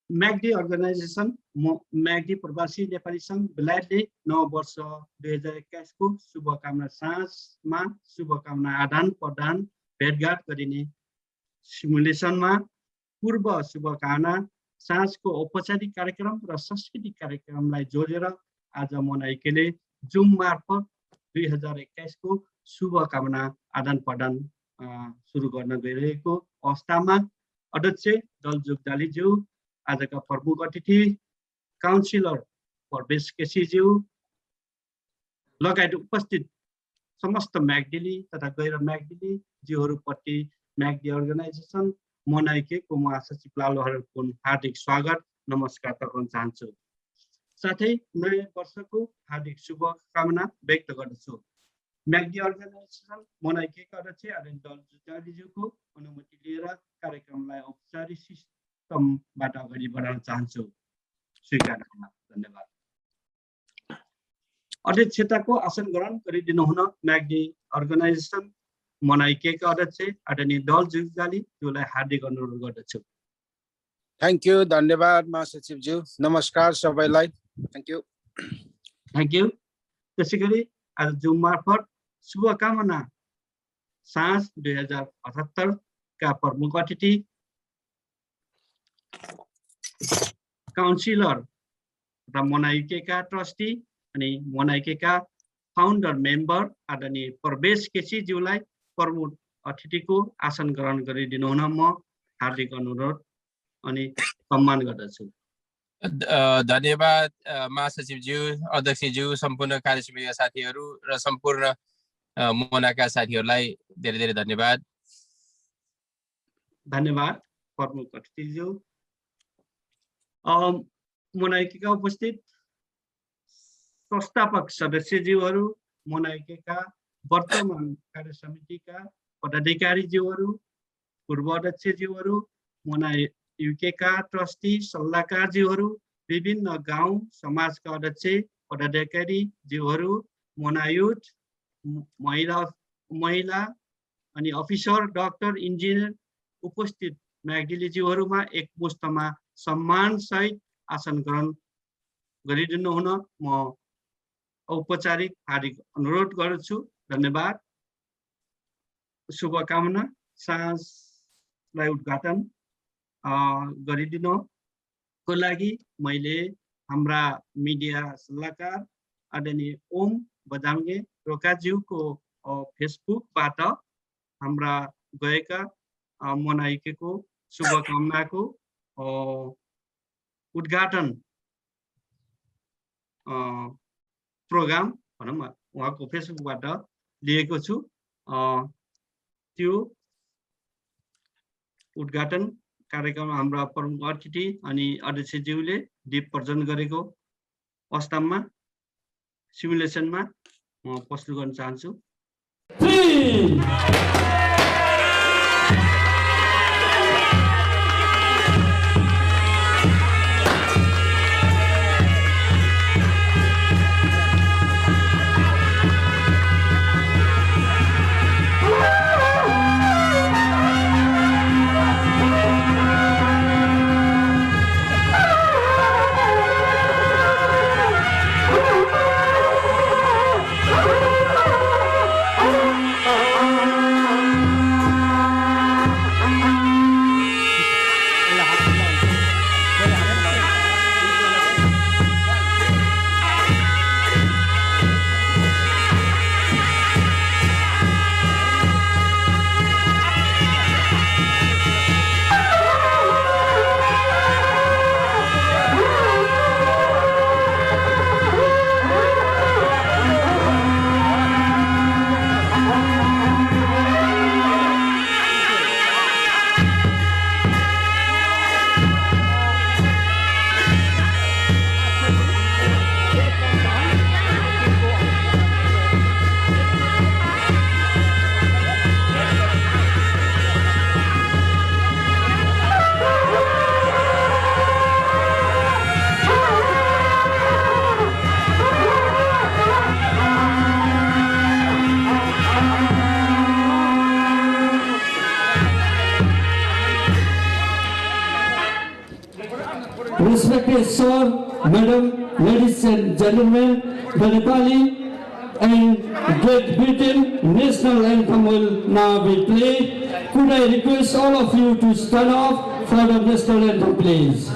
Myagdi organisation Myagdi प्रवासी नेपाली सङ्घ बेलायतले नव वर्ष 2021 को शुभकामना साँझमा शुभकामना आदान प्रदान भेटघाट गरिने सिमुलेसनमा पूर्व शुभकामना साँझको औपचारिक कार्यक्रम र सांस्कृतिक कार्यक्रमलाई जोडेर आज मनाइकेले जुम मार्फत 2021 को शुभकामना आदान प्रदान सुरु गर्न गइरहेको अवस्थामा अध्यक्ष दलजुग दालीज्यू, आजका प्रमुख अतिथि काउन्सिलर परवेश केसीज्यू लगायत उपस्थित समस्त म्याग्दीली तथा गैर म्याग्दीली ज्यूहरूप्रति म्याग्दी अर्गनाइजेसन मनाइकेको महासचिव लालु हरको हार्दिक स्वागत नमस्कार गर्न चाहन्छु। साथै नयाँ वर्षको हार्दिक शुभकामना व्यक्त गर्दछु। म्याग्दी अर्गनाइजेसन मनाइकेका अध्यक्ष आदरणीय दलजुग दालीज्यूको अनुमति लिएर कार्यक्रमलाई औपचारिक सिस्टमबाट अगाडि बढाउन चाहन्छु। स्वीकार गर्न धन्यवाद। अध्यक्षताको आसन ग्रहण गरिदिनु हुन म्याग्दी अर्गनाइजेसन मनाइकेका अध्यक्ष आदरणीय दलजुग दालीज्यूलाई हार्दिक अनुरोध गर्दछु। थ्याङ्क यू, धन्यवाद महासचिवज्यू। नमस्कार सबैलाई। Thank you. त्यसैगरी आज जुम मार्फत शुभकामना साँझ 2078 का प्रमुख अतिथि काउन्सिलर तथा मनाइकेका ट्रस्टी अनि मनाइकेका फाउन्डर मेम्बर आदरणीय परवेश केसीज्यूलाई प्रमुख अतिथिको आसन ग्रहण गरिदिनु हुन म हार्दिक अनुरोध अनि सम्मान गर्दछु। धन्यवाद महासचिवज्यू, अध्यक्षज्यू, सम्पूर्ण कार्यसमितिका साथीहरू र सम्पूर्ण मोनाका साथीहरूलाई धेरै धेरै धन्यवाद। धन्यवाद प्रमुख अतिथिज्यू। मनाइकेका उपस्थित संस्थापक सदस्यज्यूहरू, मनाइकेका वर्तमान कार्य समितिका पदाधिकारीज्यूहरू, पूर्व अध्यक्षज्यूहरू, मनाइकेका ट्रस्टी सल्लाहकारज्यूहरू, विभिन्न गाउँ समाजका अध्यक्ष पदाधिकारीज्यूहरू, मनायुथ महिला अनि अफिसर, डाक्टर, इन्जिनियर उपस्थित म्याग्दीलीज्यूहरूमा एक मुष्टमा सम्मान सहित आसन ग्रहण गरिदिनु हुन म औपचारिक हार्दिक अनुरोध गर्दछु। धन्यवाद। शुभकामना साँझलाई उद्घाटन गरिदिनुको लागि मैले हाम्रा मिडिया सल्लाहकार आदरणीय ओम बजाङ्गे रोकाज्यूको फेसबुकबाट हाम्रा गएका मनाइकेको शुभकामनाको उद्घाटन प्रोग्राम भनौँ उहाँको फेसबुकबाट लिएको छु। त्यो उद्घाटन कार्यक्रम हाम्रा प्रमुख अतिथि अनि अध्यक्षज्यूले दीप प्रज्वलन गरेको अवस्थामा सिमुलेसनमा म प्रस्तुत गर्न चाहन्छु। Respected Sir, Madam, ladies and gentlemen, the Nepali and Great Britain national anthem will now be played. Could I request all of you to stand up for the national anthem, please?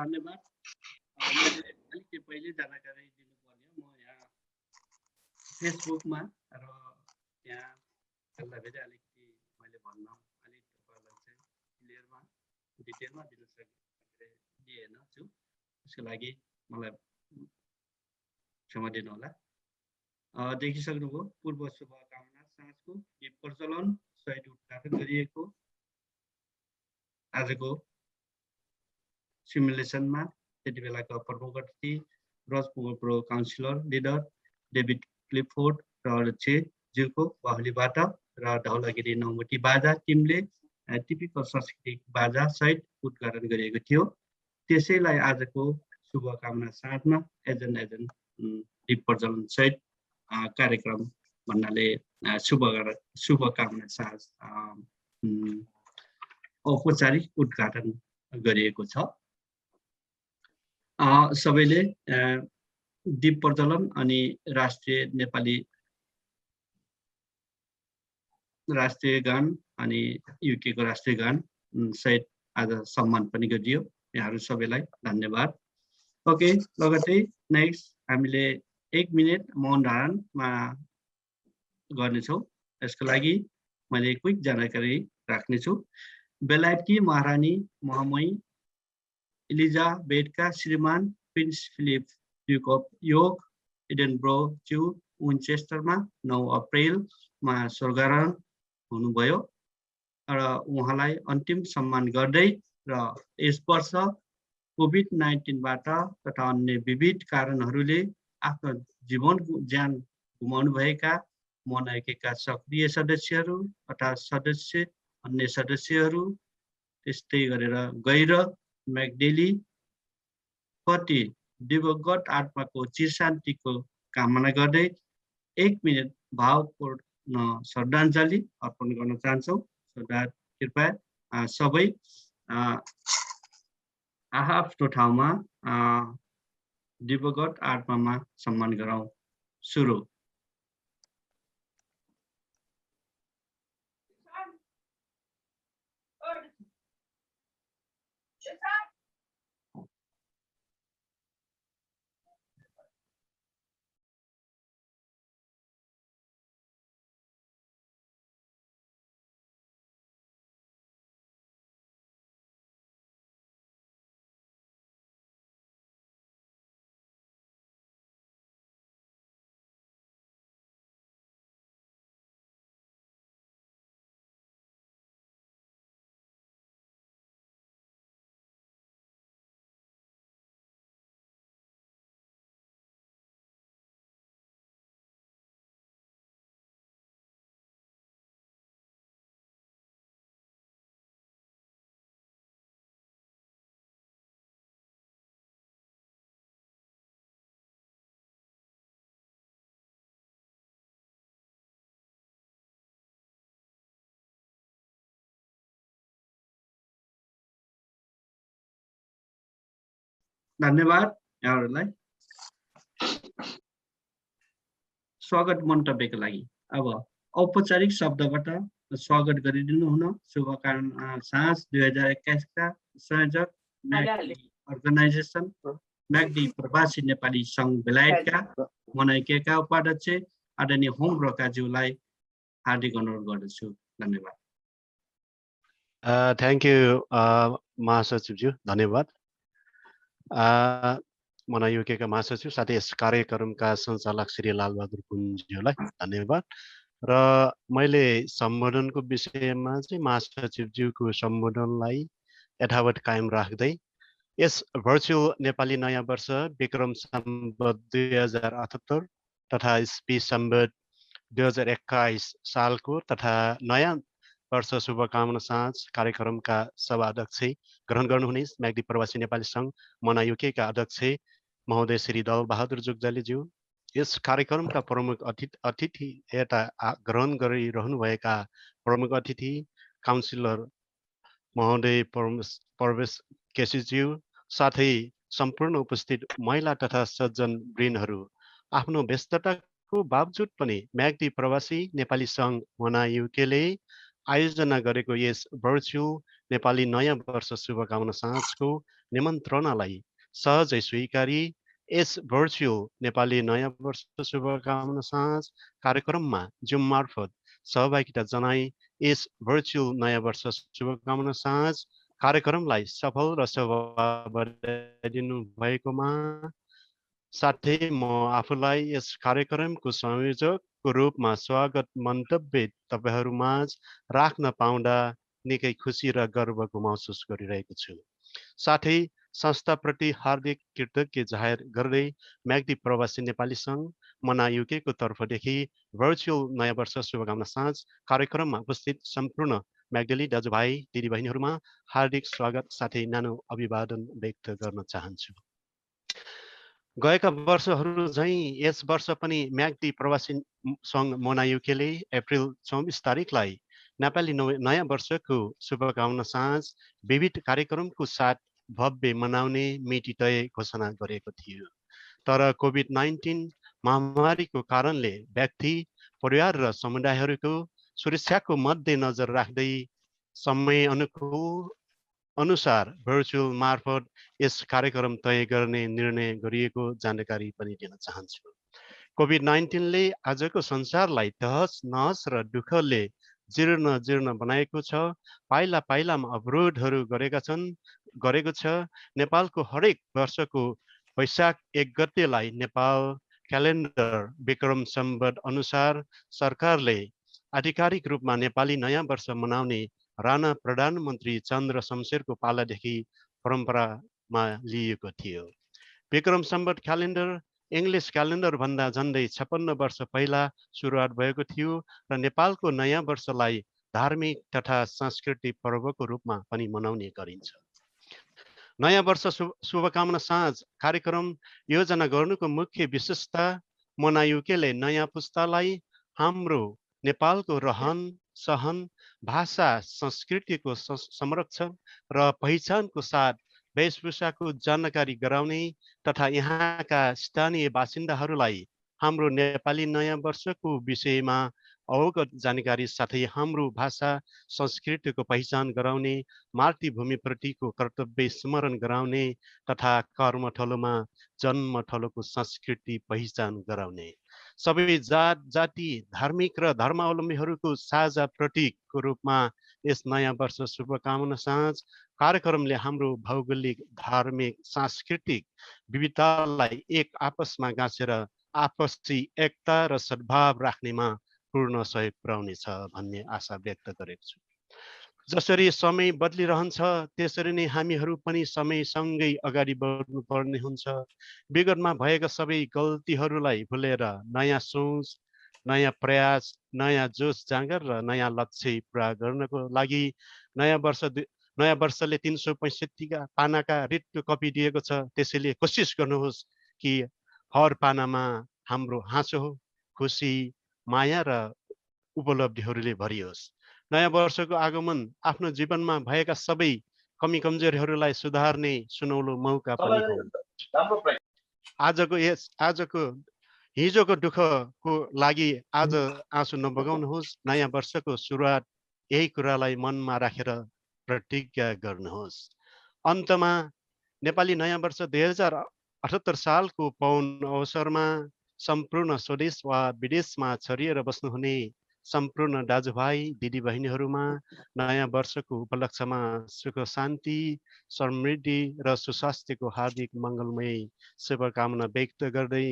धन्यवाद। मैले अलिकति पहिले जानकारी दिनु पर्यो। म यहाँ फेसबुकमा र यहाँ चल्दाखेरि अलिकति मैले भन्न अलिक तपाईँलाई चाहिँ क्लियरमा डिटेलमा दिएन छु। त्यसको लागि मलाई क्षमा दिनु होला। देखिसक्नुभयो पूर्व शुभकामना साँझको दीप प्रज्वलन सहित उद्घाटन गरिएको आजको सिमुलेसनमा त्यति बेलाका प्रमुख अतिथि Rajpur pro councillor leader David Clifford र अध्यक्षज्यूको बाहुलीबाट र धौलागिरी नौमटी बाजा टिमले टिपिकल सांस्कृतिक बाजा सहित उद्घाटन गरिएको थियो। त्यसैलाई आजको शुभकामना साँझमा एजन दीप प्रज्वलन सहित कार्यक्रम भन्नाले शुभकामना साँझ औपचारिक उद्घाटन गरिएको छ। सबैले दीप प्रज्वलन अनि राष्ट्रिय गान अनि युके को राष्ट्रिय गान सहित आज सम्मान पनि गरियो। यहाँहरु सबैलाई धन्यवाद। ओके, लगतै नेक्स्ट हामीले 1 मिनेट मौन धारणमा गर्नेछौँ। यसको लागि मैले क्विक जानकारी राख्नेछु। बेलायतकी महारानी महामहिम एलिजाबेथका श्रीमान prince Philip duke of York Edinburgh ज्यू विन्चेस्टरमा 9 अप्रिलमा स्वर्गारोहण हुनुभयो र उहाँलाई अन्तिम सम्मान गर्दै र यस वर्ष कोभिड-19बाट तथा अन्य विविध कारणहरूले आफ्नो ज्यान गुमाउनु भएका मोनार्कीका सक्रिय सदस्यहरू तथा अन्य सदस्यहरू त्यस्तै गरेर गैर मैग्डेली प्रति दिवंगत आत्माको चिरशान्तिको कामना गर्दै 1 मिनट भावपूर्ण श्रद्धाञ्जली अर्पण गर्न चाहन्छौँ। कृपया सबै आफ्नो ठाउँमा दिवगत आत्मामा सम्मान गरौँ। सुरु। धन्यवाद यहाँहरूलाई स्वागत मन्तव्यको लागि। अब औपचारिक शब्दबाट स्वागत गरिदिनु हुन शुभकामना साँझ 2021 का संयोजक अर्गनाइजेसन म्याग्दी प्रवासी नेपाली सङ्घ बेलायतका मनाइकेका उपाध्यक्ष आदरणीय होम रोकाज्यूलाई हार्दिक अनुरोध गर्दछु। धन्यवाद। थ्याङ्क यू महासचिवज्यू, धन्यवाद। मना युकेका महासचिव साथै यस कार्यक्रमका सञ्चालक श्री लालबहादुर पुञ्ज्यूलाई धन्यवाद। र मैले सम्बोधनको विषयमा चाहिँ महासचिवज्यूको सम्बोधनलाई यथावत कायम राख्दै यस भर्चुअल नेपाली नयाँ वर्ष विक्रम सम्वत 2078 तथा इस्वी सम्वत 2021 सालको तथा नयाँ वर्ष शुभकामना साँझ कार्यक्रमका सभाध्यक्ष ग्रहण गर्नुहुने म्याग्दी प्रवासी नेपाली सङ्घ मना युकेका अध्यक्ष महोदय श्री दलबहादुर जुग्जालीज्यू, यस कार्यक्रमका प्रमुख अतिथि यता ग्रहण गरिरहनुभएका प्रमुख अतिथि काउन्सिलर महोदय प्रवेश केसीज्यू, साथै सम्पूर्ण उपस्थित महिला तथा सज्जन वृन्दहरू, आफ्नो व्यस्तताको बावजुद पनि म्याग्दी प्रवासी नेपाली सङ्घ मना युकेले आयोजना गरेको यस भर्चुअल नेपाली नयाँ वर्ष शुभकामना साँझको निमन्त्रणालाई सहजै स्वीकारी यस भर्चुअल नेपाली नयाँ वर्ष शुभकामना साँझ कार्यक्रममा जुम मार्फत सहभागिता जनाई यस भर्चुअल नयाँ वर्ष शुभकामना साँझ कार्यक्रमलाई सफल र शोभा बनाइदिनु भएकोमा साथै म आफूलाई यस कार्यक्रमको संयोजकको रूपमा स्वागत मन्तव्य तपाईहरूमाझ राख्न पाउँदा निकै खुसी र गर्वको महसुस गरिरहेको छु। साथै संस्थाप्रति हार्दिक कृतज्ञता जाहेर गर्दै म्याग्दी प्रवासी नेपाली सङ्घ मना युकेको तर्फदेखि भर्चुअल नयाँ वर्ष शुभकामना साँझ कार्यक्रममा उपस्थित सम्पूर्ण म्याग्दली दाजुभाइ दिदीबहिनीहरूमा हार्दिक स्वागत साथै नानो अभिवादन व्यक्त गर्न चाहन्छु। गएका वर्षहरू झैँ यस वर्ष पनि म्याग्दी प्रवासी सङ्घ मना युकेले अप्रिल 24 तारिकलाई नेपाली नयाँ वर्षको शुभकामना साँझ विविध कार्यक्रमको साथ भव्य मनाउने मिति तय घोषणा गरेको थियो। तर कोभिड-19 महामारीको कारणले व्यक्ति, परिवार र समुदायहरूको सुरक्षाको मध्यनजर राख्दै समय अनुसार भर्चुअल मार्फत यस कार्यक्रम तय गर्ने निर्णय गरिएको जानकारी पनि दिन चाहन्छु। कोभिड-19ले आजको संसारलाई तहस नहस र दुःखले जीर्ण बनाएको छ। पाइला पाइलामा अवरोधहरू गरेको छ। नेपालको हरेक वर्षको वैशाख 1 गतेलाई नेपाल क्यालेन्डर विक्रम सम्वत अनुसार सरकारले आधिकारिक रूपमा नेपाली नयाँ वर्ष मनाउने राणा प्रधानमन्त्री चन्द्र शमशेरको पालादेखि परम्परामा लिएको थियो। Vikram Samvat calendar English calendar भन्दा झन्डै 56 वर्ष पहिला सुरुवात भएको थियो र नेपालको नयाँ वर्षलाई धार्मिक तथा सांस्कृतिक पर्वको रूपमा पनि मनाउने गरिन्छ। नयाँ वर्ष शुभकामना साँझ कार्यक्रम योजना गर्नुको मुख्य विशेषता मोना युकेले नयाँ पुस्तालाई हाम्रो नेपालको रहन सहन भाषा संस्कृतिको संरक्षण र पहिचानको साथ वेशभूषाको जानकारी गराउने तथा यहाँका स्थानीय बासिन्दाहरूलाई हाम्रो नेपाली नयाँ वर्षको विषयमा अवगत जानकारी साथै हाम्रो भाषा संस्कृतिको पहिचान गराउने, मातृभूमिप्रतिको कर्तव्य स्मरण गराउने तथा कर्मठलोमा जन्मठलोको संस्कृति पहिचान गराउने, सबै जात जाति धार्मिक र धर्मावलम्बीहरूको साझा प्रतीकको रूपमा यस नयाँ वर्ष शुभकामना साँझ कार्यक्रमले हाम्रो भौगोलिक धार्मिक सांस्कृतिक विविधतालाई एक आपसमा गाँसेर आपसी एकता र सद्भाव राख्नेमा पूर्ण सहयोग पुर्याउनेछ भन्ने आशा व्यक्त गरेको छु। जसरी समय बदलिरहन्छ त्यसरी नै हामीहरू पनि समयसँगै अगाडि बढ्नुपर्ने हुन्छ। विगतमा भएका सबै गल्तीहरूलाई भुलेर नयाँ सोच, नयाँ प्रयास, नयाँ जोस जाँगर र नयाँ लक्ष्य पुरा गर्नको लागि नयाँ वर्षले 365 पानाका रित्तो कपी दिएको छ। त्यसैले कोसिस गर्नुहोस् कि हर पानामा हाम्रो हाँसो, खुसी, माया र उपलब्धिहरूले भरियोस्। नयाँ वर्षको आगमन आफ्नो जीवनमा भएका सबै कमी कमजोरीहरूलाई सुधार्ने सुनौलो मौका पनि हो। हिजोको दुःखको लागि आज आँसु नबगाउनुहोस्। नयाँ वर्षको सुरुवात यही कुरालाई मनमा राखेर प्रतिज्ञा गर्नुहोस्। अन्तमा नेपाली नयाँ वर्ष 2078 सालको पावन अवसरमा सम्पूर्ण स्वदेश वा विदेशमा छरिएर बस्नुहुने सम्पूर्ण दाजुभाइ दिदीबहिनीहरूमा नयाँ वर्षको उपलक्ष्यमा सुख शान्ति समृद्धि र सुस्वास्थ्यको हार्दिक मङ्गलमय शुभकामना व्यक्त गर्दै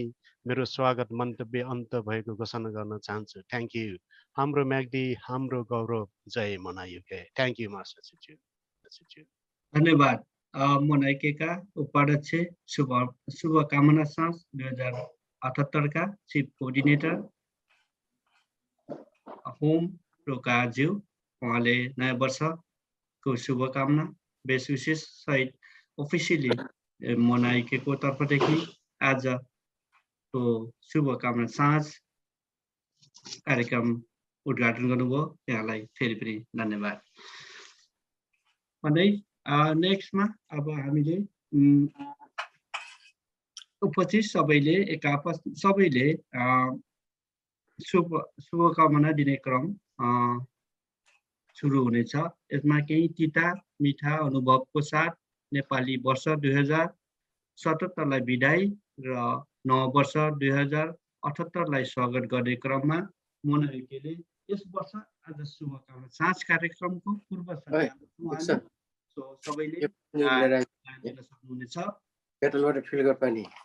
मेरो स्वागत मन्तव्य अन्त भएको घोषणा गर्न चाहन्छु। Thank you. हाम्रो म्याग्दी, हाम्रो गौरव। जय मोना युके। थ्याङ्क यू महासचिवज्यू। धन्यवाद। मोना युकेका उपाध्यक्ष शुभकामना साँझ 2078 का चिफ कोअर्डिनेटर होम रोकाज्यू, उहाँले नयाँ वर्षको शुभकामना बेस्ट विशेष सहित अफिसियली मोना युकेको तर्फदेखि आजको शुभकामना साँझ कार्यक्रम उद्घाटन गर्नुभयो। यहाँलाई फेरि पनि धन्यवाद भन्दै नेक्स्टमा अब हामीले उपस्थित सबैले शुभकामना दिने क्रम सुरु हुनेछ। यसमा केही तिता मिठा अनुभवको साथ नेपाली वर्ष 2077 लाई बिदाई र नव वर्ष 2078 लाई स्वागत गर्ने क्रममा मोना युकेले यस वर्ष आज शुभकामना साँझ कार्यक्रमको पूर्व संचालन सबैले दिन सक्नुहुनेछ।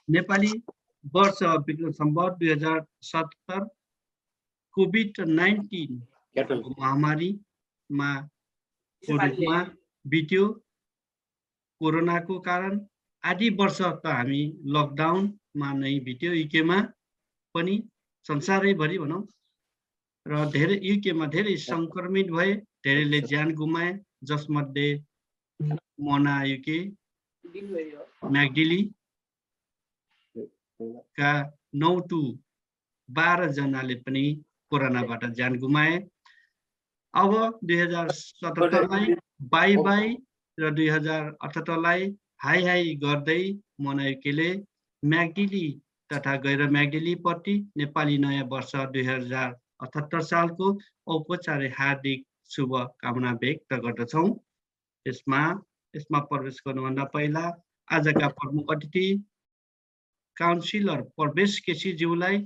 नेपाली वर्ष विक्रम सम्वत 2077 कोभिड-19 महामारीमा रूपमा बित्यो। कोरोनाको कारण आधी वर्ष त हामी लकडाउनमा नै बित्यो युकेमा पनि, संसारैभरि भनौँ। र धेरै युकेमा धेरै संक्रमित भए, धेरैले ज्यान गुमाए, जसमध्ये मोना युके म्याग्डिली का 9 to 12 जनाले पनि कोरोनाबाट ज्यान गुमाए। अब 2077 लाई बाई बाई र 2078 लाई हाई हाई गर्दै मोना युकेले म्याग्डिली तथा गैर म्याग्डिली प्रति नेपाली नयाँ वर्ष 2078 सालको औपचारिक हार्दिक शुभकामना व्यक्त गर्दछौँ। यसमा प्रवेश गर्नुभन्दा पहिला आजका प्रमुख अतिथि काउन्सिलर प्रवेश केसीज्यूलाई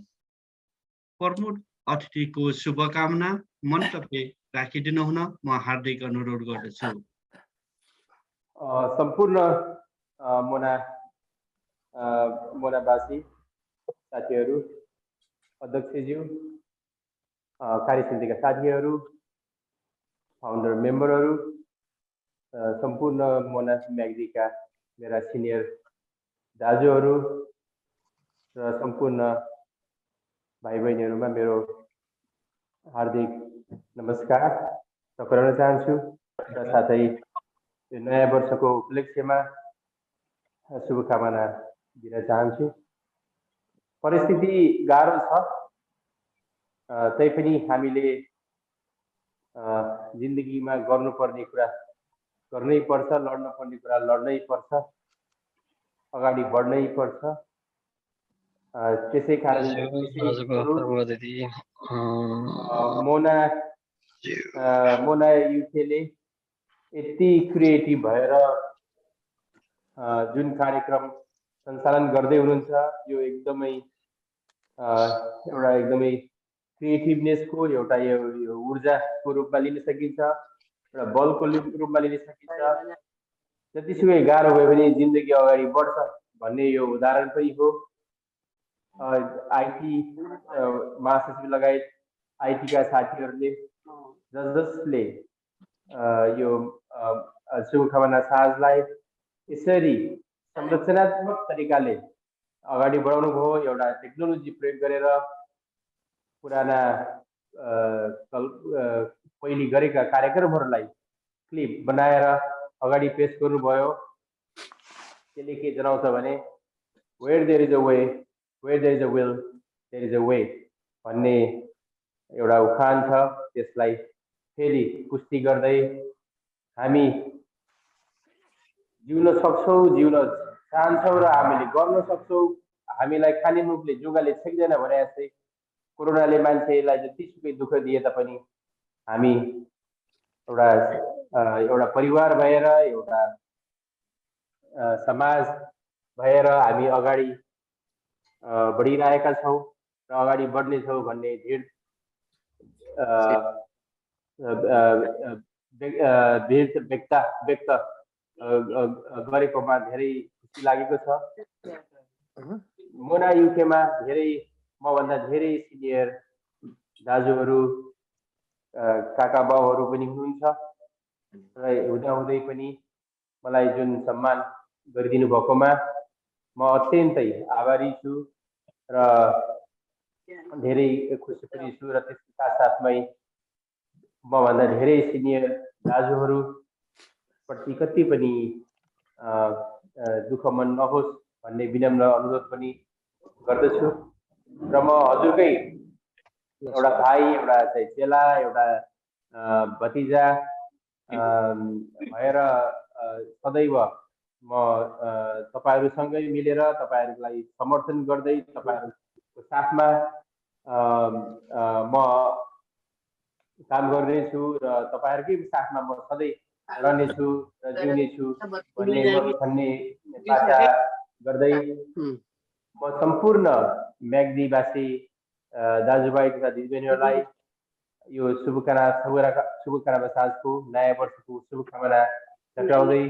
प्रमुख अतिथिको शुभकामना मन्तव्य राखिदिनु हुन म हार्दिक अनुरोध गर्दछु। सम्पूर्ण मोनावासी साथीहरू, अध्यक्षज्यू, कार्यसमितिका साथीहरू, फाउन्डर मेम्बरहरू, सम्पूर्ण मोना म्याग्दीका मेरा सिनियर दाजुहरू र सम्पूर्ण भाइ बहिनीहरूमा मेरो हार्दिक नमस्कार टक्राउन चाहन्छु र साथै यो नयाँ वर्षको उपलक्ष्यमा शुभकामना दिन चाहन्छु। परिस्थिति गाह्रो छ, तैपनि हामीले जिन्दगीमा गर्नुपर्ने कुरा गर्नै पर्छ, लड्न पर्ने कुरा लड्नै पर्छ, अगाडि बढ्नै पर्छ। त्यसै कारण मोना युकेले यति क्रिएटिभ भएर जुन कार्यक्रम सञ्चालन गर्दै हुनुहुन्छ यो एकदमै एउटा एकदमै क्रिएटिभनेसको एउटा यो ऊर्जाको रूपमा लिन सकिन्छ, एउटा बलको रूपमा लिन सकिन्छ। जतिसुकै गाह्रो भयो भने जिन्दगी अगाडि बढ्छ भन्ने यो उदाहरण पनि हो। आइटी महासचिव लगायत आइटीका साथीहरूले जसले यो शुभकामना साझलाई यसरी संरचनात्मक तरिकाले अगाडि बढाउनु भयो, एउटा टेक्नोलोजी प्रयोग गरेर पुराना पहिले गरेका कार्यक्रमहरूलाई क्लिप बनाएर अगाडि पेश गर्नुभयो। त्यसले के जनाउँछ भने where there is a way, where there is a will, there is a way भन्ने एउटा उखान छ। त्यसलाई फेरि पुष्टि गर्दै हामी जिउन सक्छौँ, जिउन चाहन्छौँ र हामीले गर्न सक्छौँ। हामीलाई खाली मुखले जुगाले छेक्दैन भने जस्तै कोरोनाले मान्छेलाई जतिसुकै दुःख दिए तापनि हामी एउटा परिवार भएर, एउटा समाज भएर हामी अगाडि बढिरहेका छौँ र अगाडि बढ्नेछौँ भन्ने दृढ व्यक्त गरेकोमा धेरै खुसी लागेको छ। मोना युकेमा धेरै मभन्दा धेरै सिनियर दाजुहरू काका बाउहरू पनि हुनुहुन्छ र हुँदाहुँदै पनि मलाई जुन सम्मान गरिदिनु भएकोमा म अत्यन्तै आभारी छु र धेरै खुसी पनि छु। र त्यसको साथसाथमै मभन्दा धेरै सिनियर दाजुहरू प्रति कति पनि दुःख मन नहोस् भन्ने विनम्र अनुरोध पनि गर्दछु। र म हजुरकै एउटा भाइ, एउटा चेला, एउटा भतिजा भएर सदैव म तपाईहरूसँगै मिलेर तपाईहरूलाई समर्थन गर्दै तपाईहरूको साथमा म काम गर्नेछु र तपाईहरूकै साथमा म सधैँ रहनेछु र जिउनेछु भन्ने बाचा गर्दै म सम्पूर्ण म्याग्दीवासी दाजुभाइ तथा दिदीबहिनीहरूलाई यो शुभकामना साझको नयाँ वर्षको शुभकामना छटाउँदै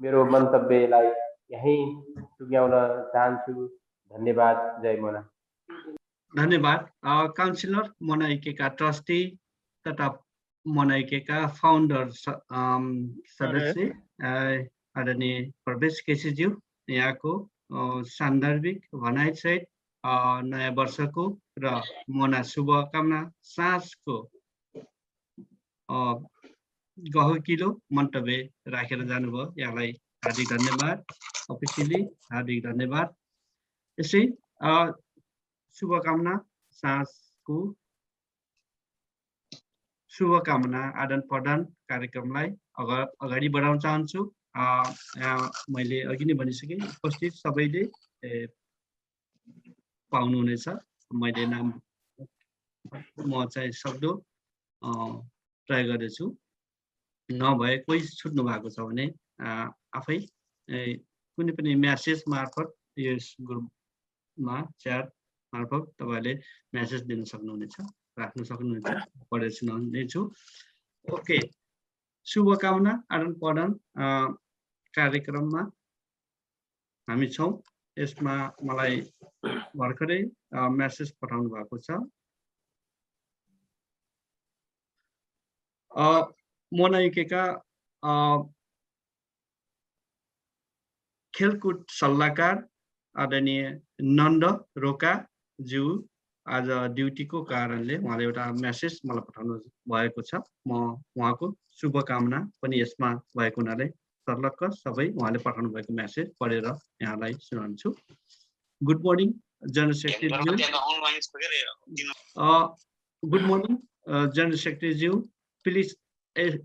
मेरो मन्तव्यलाई यहीँ टुङ्ग्याउन चाहन्छु। धन्यवाद। जय मोना। धन्यवाद। काउन्सिलर मोना युकेका ट्रस्टी तथा मोना युकेका फाउन्डर सदस्य आदरणीय प्रवेश केसीज्यू, यहाँको सान्दर्भिक भनाइसहित नयाँ वर्षको र मोना शुभकामना साँझको गहकिलो मन्तव्य राखेर जानुभयो। यहाँलाई हार्दिक धन्यवाद, अफिसियली हार्दिक धन्यवाद। यसै शुभकामना साँझको शुभकामना आदान प्रदान कार्यक्रमलाई अगाडि बढाउन चाहन्छु। मैले अघि नै भनिसकेँ, उपस्थित सबैले पाउनुहुनेछ। मैले नाम म चाहिँ सक्दो ट्राई गर्दैछु। नभए कोही छुट्नु भएको छ भने आफै कुनै पनि म्यासेज मार्फत यस ग्रुपमा च्याट मार्फत तपाईँहरूले म्यासेज दिन सक्नुहुनेछ, राख्न सक्नुहुनेछ, पढेर सुनाउनेछु। ओके, शुभकामना आदान प्रदान कार्यक्रममा हामी छौँ। यसमा मलाई भर्खरै म्यासेज पठाउनु भएको छ। मोना युकेका खेलकुद सल्लाहकार आदरणीय नन्द रोका ज्यू आज ड्युटीको कारणले उहाँले एउटा म्यासेज मलाई पठाउनु भएको छ। म उहाँको शुभकामना पनि यसमा भएको हुनाले सर्लक्क सबै उहाँले पठाउनु भएको म्यासेज पढेर यहाँलाई सुनाउँछु। Good morning General Secretary. Good morning, General Secretary. Please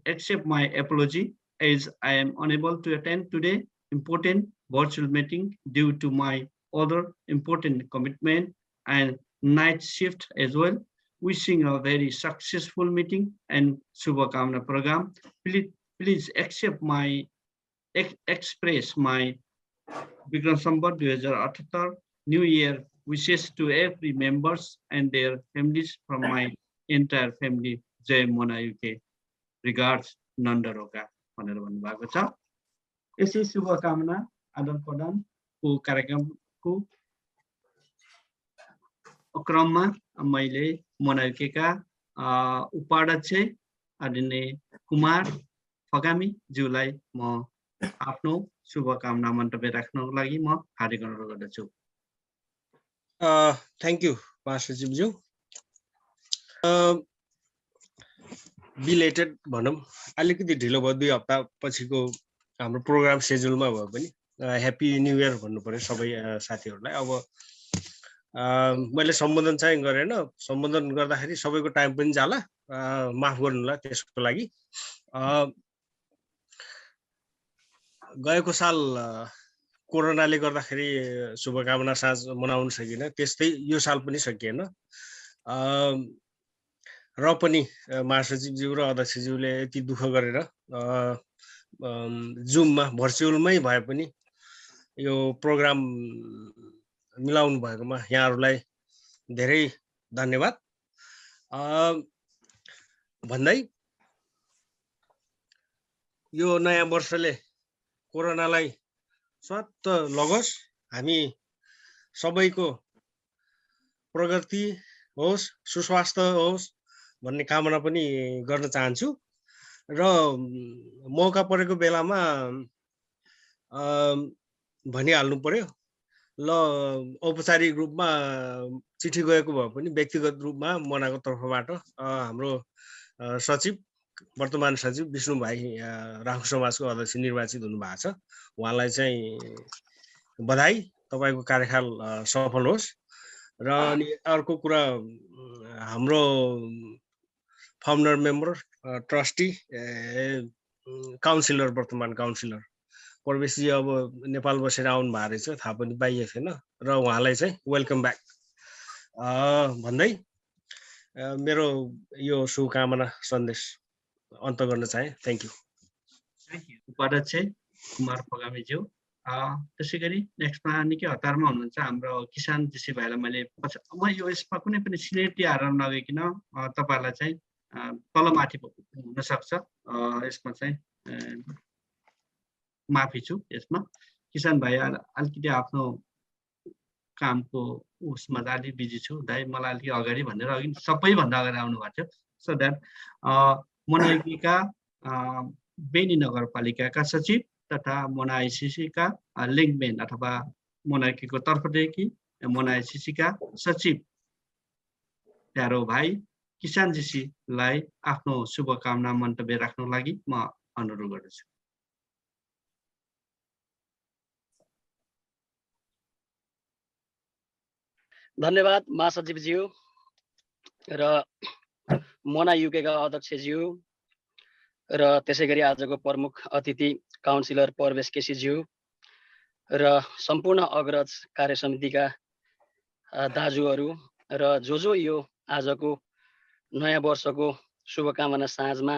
accept my apology as I am unable to attend today important virtual meeting due to my other important commitment and night shift as well. Wishing a very successful meeting and Shubhakamna program. Please accept my express my Vikram Sambat 2078 New Year wishes to every members and their families from my entire family. Jai Mona UK. Regards, Nanda Roka. भनेर भन्नुभएको छ। यसै शुभकामना आदान प्रदानको कार्यक्रमको क्रममा मैले मनायुकेका उपाध्यक्ष आदरणीय कुमार फगामी ज्यूलाई म आफ्नो शुभकामना मन्तव्य राख्नको लागि म हार्दिक अनुरोध गर्दछु। Thank you महासचिवज्यू। बिलेटेड भनौँ, अलिकति ढिलो भयो, 2 हप्ता पछिको हाम्रो प्रोग्राम सेड्युलमा भयो पनि ह्याप्पी न्यू इयर भन्नु पर्यो सबै साथीहरूलाई। अब मैले सम्बोधन चाहिँ गरेन, सम्बोधन गर्दाखेरि सबैको टाइम पनि जाला, माफ गर्नुला त्यसको लागि। गएको साल कोरोनाले गर्दाखेरि शुभकामना साँझ मनाउन सकिएन, त्यस्तै यो साल पनि सकिएन। र पनि महासचिवज्यू र अध्यक्षज्यूले यति दुःख गरेर जुममा भर्चुअलमै भए पनि यो प्रोग्राम मिलाउनु भएकोमा यहाँहरूलाई धेरै धन्यवाद भन्दै यो नयाँ वर्षले कोरोनालाई स्वात्त लगोस्, हामी सबैको प्रगति होस्, सुस्वास्थ्य होस् भन्ने कामना पनि गर्न चाहन्छु। र मौका परेको बेलामा भनिहाल्नु पर्यो, ल औपचारिक रूपमा चिठी गएको भए पनि व्यक्तिगत रूपमा मनाको तर्फबाट हाम्रो सचिव, वर्तमान सचिव विष्णु भाइ राहु समाजको अध्यक्ष निर्वाचित हुनुभएको छ, उहाँलाई चाहिँ बधाई, तपाईँको कार्यकाल सफल होस्। र अनि अर्को कुरा, हाम्रो फाउन्डर मेम्बर, ट्रस्टी, काउन्सिलर, वर्तमान काउन्सिलर प्रवेशजी अब नेपाल बसेर आउनु भएको रहेछ, थाहा पनि पाइएको थिएन, र उहाँलाई चाहिँ वेलकम ब्याक भन्दै मेरो यो शुभकामना सन्देश अन्त गर्न चाहे। Thank you. उपाध्यक्ष कुमार फगामीज्यू। त्यसै गरी नेक्स्टमा निकै हतारमा हुनुहुन्छ हाम्रो किसान जीसी भाइलाई मैले म यो यसमा कुनै पनि सिनेरिटी हारेर नगइकन तपाईँहरूलाई चाहिँ तलमाथि हुनसक्छ, यसमा चाहिँ माफी छु। यसमा किसान भाइ अलिकति आफ्नो कामको उसमा अलि बिजी छु दाइ, मलाई अलिकति अगाडि भनेर अघि सबैभन्दा अगाडि आउनु भएको थियो। सो द्याट मनाइका बेनी नगरपालिकाका सचिव तथा मोना आइसिसीका लिङ्कमेन अथवा मोनाइकीको तर्फदेखि मोना आइसिसीका सचिव प्यारो भाइ किसान जीसीलाई आफ्नो शुभकामना मन्तव्य राख्नको लागि म अनुरोध गर्दछु। धन्यवाद महासचिवज्यू र मोना युकेका अध्यक्षज्यू र त्यसै गरी आजको प्रमुख अतिथि काउन्सिलर परवेश केसीज्यू र सम्पूर्ण अग्रज कार्य समितिका दाजुहरू र जो यो आजको नयाँ वर्षको शुभकामना साँझमा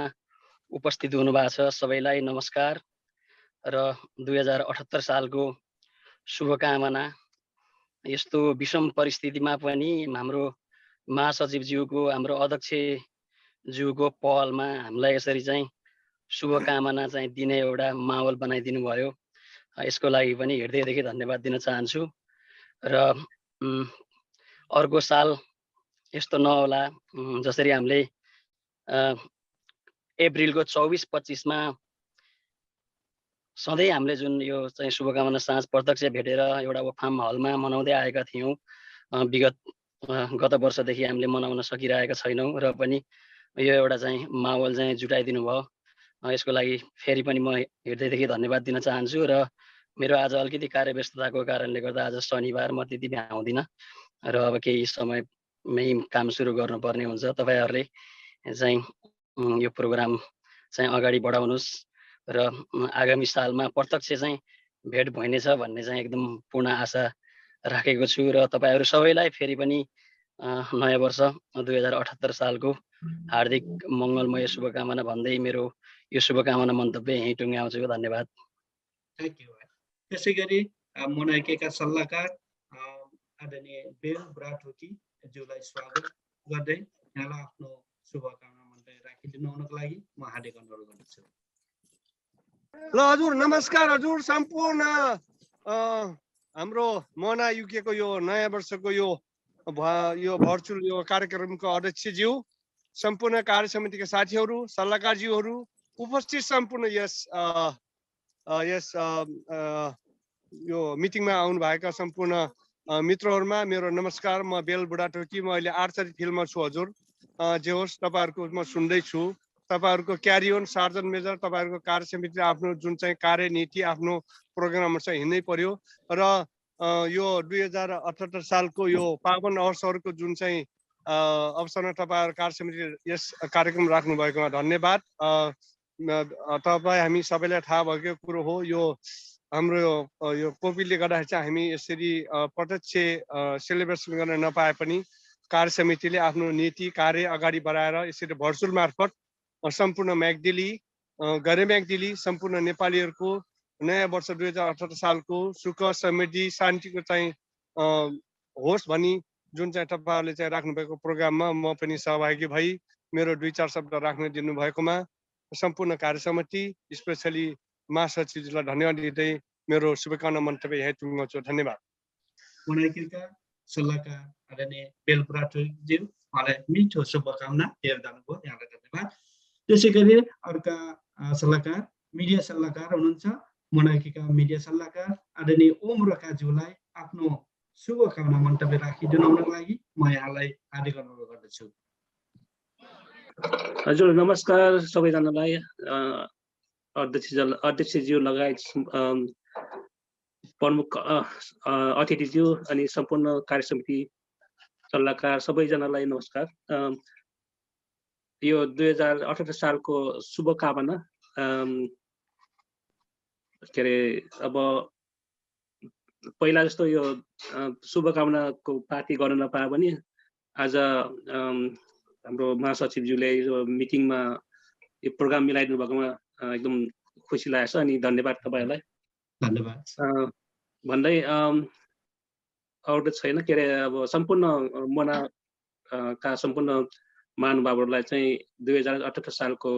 उपस्थित हुनुभएको छ, सबैलाई नमस्कार र 2078 सालको शुभकामना। यस्तो विषम परिस्थितिमा पनि हाम्रो महासचिवज्यूको, हाम्रो अध्यक्षज्यूको पहलमा हामीलाई यसरी चाहिँ शुभकामना चाहिँ दिने एउटा माहौल बनाइदिनु भयो, यसको लागि पनि हृदयदेखि धन्यवाद दिन चाहन्छु। र अर्को साल यस्तो नहोला, जसरी हामीले अप्रिलको 24-25मा सधैँ हामीले जुन यो चाहिँ शुभकामना साँझ प्रत्यक्ष भेटेर एउटा फार्म हलमा मनाउँदै आएका थियौँ, गत वर्षदेखि हामीले मनाउन सकिरहेका छैनौँ, र पनि यो एउटा चाहिँ माहौल चाहिँ जुटाइदिनु भयो, यसको लागि फेरि पनि म हृदयदेखि धन्यवाद दिन चाहन्छु। र मेरो आज अलिकति कार्यव्यस्तताको कारणले गर्दा आज शनिबार म त्यति भ्याउँदिनँ र अब केही समयमै काम सुरु गर्नुपर्ने हुन्छ। तपाईँहरूले चाहिँ यो प्रोग्राम चाहिँ अगाडि बढाउनुहोस् र आगामी सालमा प्रत्यक्ष चाहिँ भेट भइनेछ भन्ने चाहिँ एकदम पूर्ण आशा राखेको छु र तपाईँहरू सबैलाई फेरि पनि नयाँ वर्ष 2078 सालको हार्दिक मङ्गलमय शुभकामना भन्दै मेरो यो शुभकामना मन्तव्य यहीँ टुङ्ग्याउँछु। धन्यवाद। Thank you. त्यसै गरी मोनाइकेका सल्लाहकार आदरणीय बेल बुढाथोकी ज्यूलाई स्वागत गर्दै यहाँलाई आफ्नो शुभकामना मन्तव्य राखिदिनु हुनको लागि म हार्दिक अनुरोध गर्दछु। ल हजुर, नमस्कार हजुर। सम्पूर्ण हाम्रो मोना युकेको यो नयाँ वर्षको यो भर्चुअल यो कार्यक्रमको अध्यक्षज्यू, सम्पूर्ण कार्य समितिका साथीहरू, सल्लाहकारज्यूहरू, उपस्थित सम्पूर्ण यस यो मिटिङमा आउनु भएका सम्पूर्ण मित्रहरूमा मेरो नमस्कार। म बेल बुढाथोकी, म अहिले आर्चरी फिल्डमा छु हजुर। जे होस्, तपाईँहरूको म सुन्दैछु। तपाईँहरूको क्यारी अन सार्जन मेजर, तपाईँहरूको कार्य समितिले आफ्नो जुन चाहिँ कार्यनीति आफ्नो प्रोग्रामहरू चाहिँ हिँड्नै पर्यो र यो 2078 सालको यो पावन अवसरको जुन चाहिँ अवसरमा तपाईँहरू कार्य समितिले यस कार्यक्रम राख्नु भएकोमा धन्यवाद। तपाईँ हामी सबैलाई थाहा भएको कुरो हो, यो हाम्रो यो कोभिडले गर्दाखेरि चाहिँ हामी यसरी प्रत्यक्ष सेलिब्रेसन गर्न नपाए पनि कार्य समितिले आफ्नो नीति कार्य अगाडि बढाएर यसरी भर्चुअल मार्फत सम्पूर्ण म्याग्दिली गरे म्याग्दिली सम्पूर्ण नेपालीहरूको नयाँ वर्ष 2078 सालको सुख समृद्धि शान्तिको चाहिँ होस् भनी जुन चाहिँ तपाईँहरूले चाहिँ राख्नुभएको प्रोग्राममा म पनि सहभागी भई मेरो 2-4 शब्द राख्न दिनुभएकोमा सम्पूर्ण कार्य समिति स्पेसली महासचिवजीलाई धन्यवाद दिँदै मेरो शुभकामना मन्तव्य यही टुङ्ग्याउँछु। धन्यवाद। मोनाइकेका सल्लाहकार आदरणीय बेल बुढाथोकीज्यू, उहाँलाई मिठो शुभकामना दिएर जानुभयो, यहाँलाई धन्यवाद। त्यसै गरी अर्का सल्लाहकार मिडिया सल्लाहकार हुनुहुन्छ, मोनाइकेका मिडिया सल्लाहकार आदरणीय ओम रोकाज्यूलाई आफ्नो शुभकामना मन्तव्य राखिदिनु हुनको लागि म यहाँलाई हार्दिक अनुरोध गर्दछु। हजुर, नमस्कार सबैजनालाई। अध्यक्षज्यू लगायत प्रमुख अतिथिज्यू अनि सम्पूर्ण कार्य समिति सल्लाहकार सबैजनालाई नमस्कार। यो 2078 सालको शुभकामना के अरे अब पहिला जस्तो यो शुभकामनाको पार्टी गर्न नपाए पनि आज हाम्रो महासचिवज्यूले यो मिटिङमा यो प्रोग्राम मिलाइदिनु भएकोमा एकदम खुसी लागेको छ अनि धन्यवाद तपाईँहरूलाई। धन्यवाद भन्दै अरू त छैन। के अरे अब सम्पूर्ण मोनाका सम्पूर्ण महानुभावहरूलाई चाहिँ 2078 सालको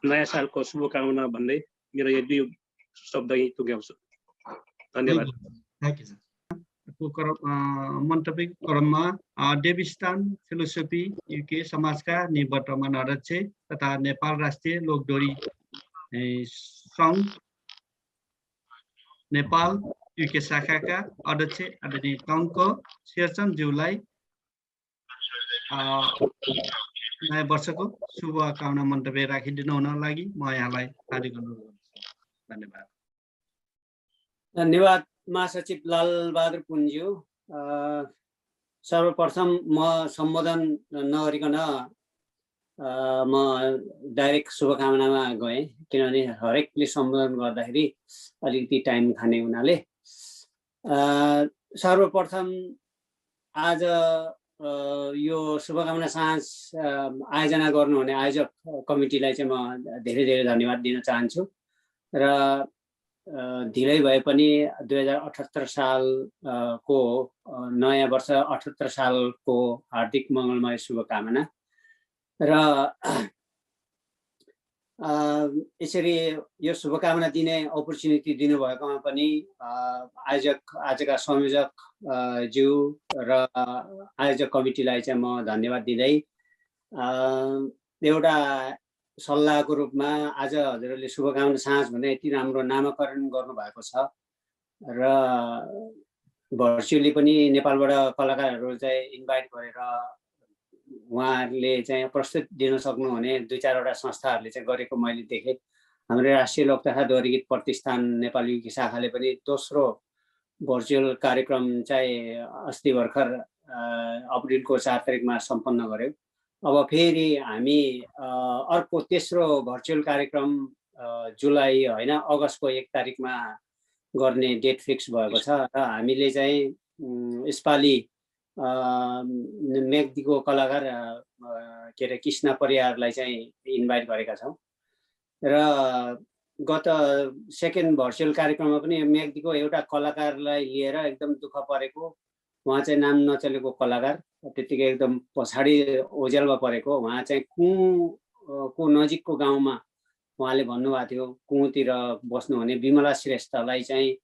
नयाँ सालको शुभकामना भन्दै मेरो यो 2 शब्द यही टुङ्ग्याउँछु। धन्यवाद। मन्तव्य क्रममा डेभिस्तान फिलोसफी युके समाजका निवर्तमान अध्यक्ष तथा नेपाल राष्ट्रिय लोकदोरी सङ्घ नेपाल युके शाखाका अध्यक्ष आदरणीय टङ्क शेरचन्दज्यूलाई नयाँ वर्षको शुभकामना मन्तव्य राखिदिनु हुनको लागि म यहाँलाई हार्दिक अनुरोध गर्दछु। धन्यवाद। धन्यवाद महासचिव लालबहादुर पुनज्यू। सर्वप्रथम म सम्बोधन नगरिकन म डाइरेक्ट शुभकामनामा गएँ, किनभने हरेकले सम्बोधन गर्दाखेरि अलिकति टाइम खाने हुनाले। सर्वप्रथम आज यो शुभकामना साँझ आयोजना गर्नुहुने आयोजक कमिटीलाई चाहिँ म धेरै धेरै धन्यवाद दिन चाहन्छु र ढिलै भए पनि 2078 सालको नयाँ वर्ष 78 सालको हार्दिक मङ्गलमय शुभकामना र यसरी यो शुभकामना दिने अपर्च्युनिटी दिनुभएकोमा पनि आजका संयोजक ज्यू र आयोजक कमिटीलाई चाहिँ म धन्यवाद दिँदै एउटा सल्लाहको रूपमा आज हजुरहरूले शुभकामना साँझ भने यति राम्रो नामाकरण गर्नुभएको छ र भर्चुअली पनि नेपालबाट कलाकारहरू चाहिँ इन्भाइट गरेर उहाँहरूले चाहिँ प्रस्तुत दिन सक्नुहुने 2-4 वटा संस्थाहरूले चाहिँ गरेको मैले देखेँ। हाम्रो राष्ट्रिय लोक तथा दोहोरी गीत प्रतिष्ठान नेपाली युकी शाखाले पनि दोस्रो भर्चुअल कार्यक्रम चाहिँ अस्ति भर्खर अप्रिलको 4 तारिकमा सम्पन्न गर्यौं। अब फेरि हामी अर्को तेस्रो भर्चुअल कार्यक्रम जुलाई होइन अगस्तको 1 तारिकमा गर्ने डेट फिक्स भएको छ र हामीले चाहिँ यसपालि मेग्दीको कलाकार के अरे कृष्ण परियारलाई चाहिँ इन्भाइट गरेका छौं र गत सेकेन्ड भर्चुअल कार्यक्रममा पनि मेग्दीको एउटा कलाकारलाई लिएर एकदम दुःख परेको, उहाँ चाहिँ नाम नचलेको कलाकार, त्यतिकै एकदम पछाडि ओझेलमा परेको, उहाँ चाहिँ कुको नजिकको गाउँमा उहाँले भन्नुभएको थियो कुतिर बस्नुहुने विमला श्रेष्ठलाई चाहिँ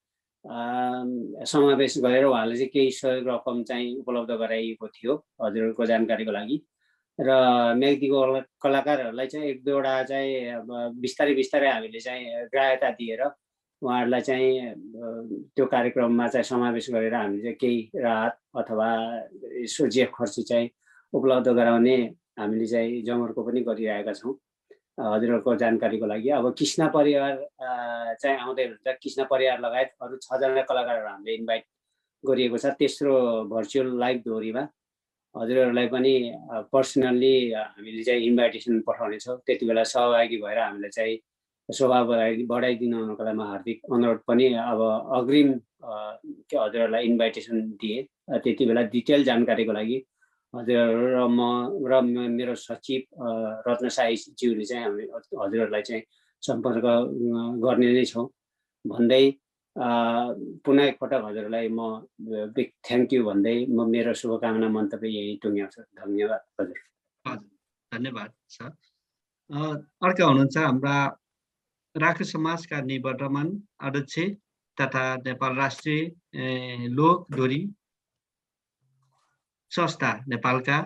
समावेश गरेर उहाँले चाहिँ केही सहयोग रकम चाहिँ उपलब्ध गराइएको थियो हजुरहरूको जानकारीको लागि। र मेग्दीको कलाकारहरूलाई चाहिँ 1-2वटा चाहिँ बिस्तारै बिस्तारै हामीले चाहिँ ग्राह्यता दिएर उहाँहरूलाई चाहिँ त्यो कार्यक्रममा चाहिँ समावेश गरेर हामीले चाहिँ केही राहत अथवा यसो जेब खर्च चाहिँ उपलब्ध गराउने हामीले चाहिँ जमर्को पनि गरिरहेका छौँ हजुरहरूको जानकारीको लागि। अब कृष्ण परियार चाहिँ आउँदै हुन्छ, कृष्ण परियार लगायत अरू 6 जना कलाकारहरू हामीले इन्भाइट गरिएको छ तेस्रो भर्चुअल लाइभ दोहोरीमा। हजुरहरूलाई पनि पर्सनल्ली हामीले चाहिँ इन्भाइटेसन पठाउनेछौँ, त्यति बेला सहभागी भएर हामीलाई चाहिँ शोभा बढाइदिनु हुनुको लागि म हार्दिक अनुरोध पनि अब अग्रिम हजुरहरूलाई इन्भाइटेसन दिए। त्यति बेला डिटेल जानकारीको लागि हजुरहरू र म र मेरो सचिव रत्न साई ज्यूले चाहिँ हामी हजुरहरूलाई चाहिँ सम्पर्क गर्ने नै छौँ भन्दै पुनः एकपटक हजुरलाई म बिग थ्याङ्क यू भन्दै म मेरो शुभकामना मन्तव्य यही टुङ्ग्याउँछु। धन्यवाद हजुर। हजुर धन्यवाद सर। अर्का हुनुहुन्छ हाम्रा राख्रे समाजका निवर्तमान अध्यक्ष तथा नेपाल राष्ट्रिय लोक दोहोरी संस्था नेपालका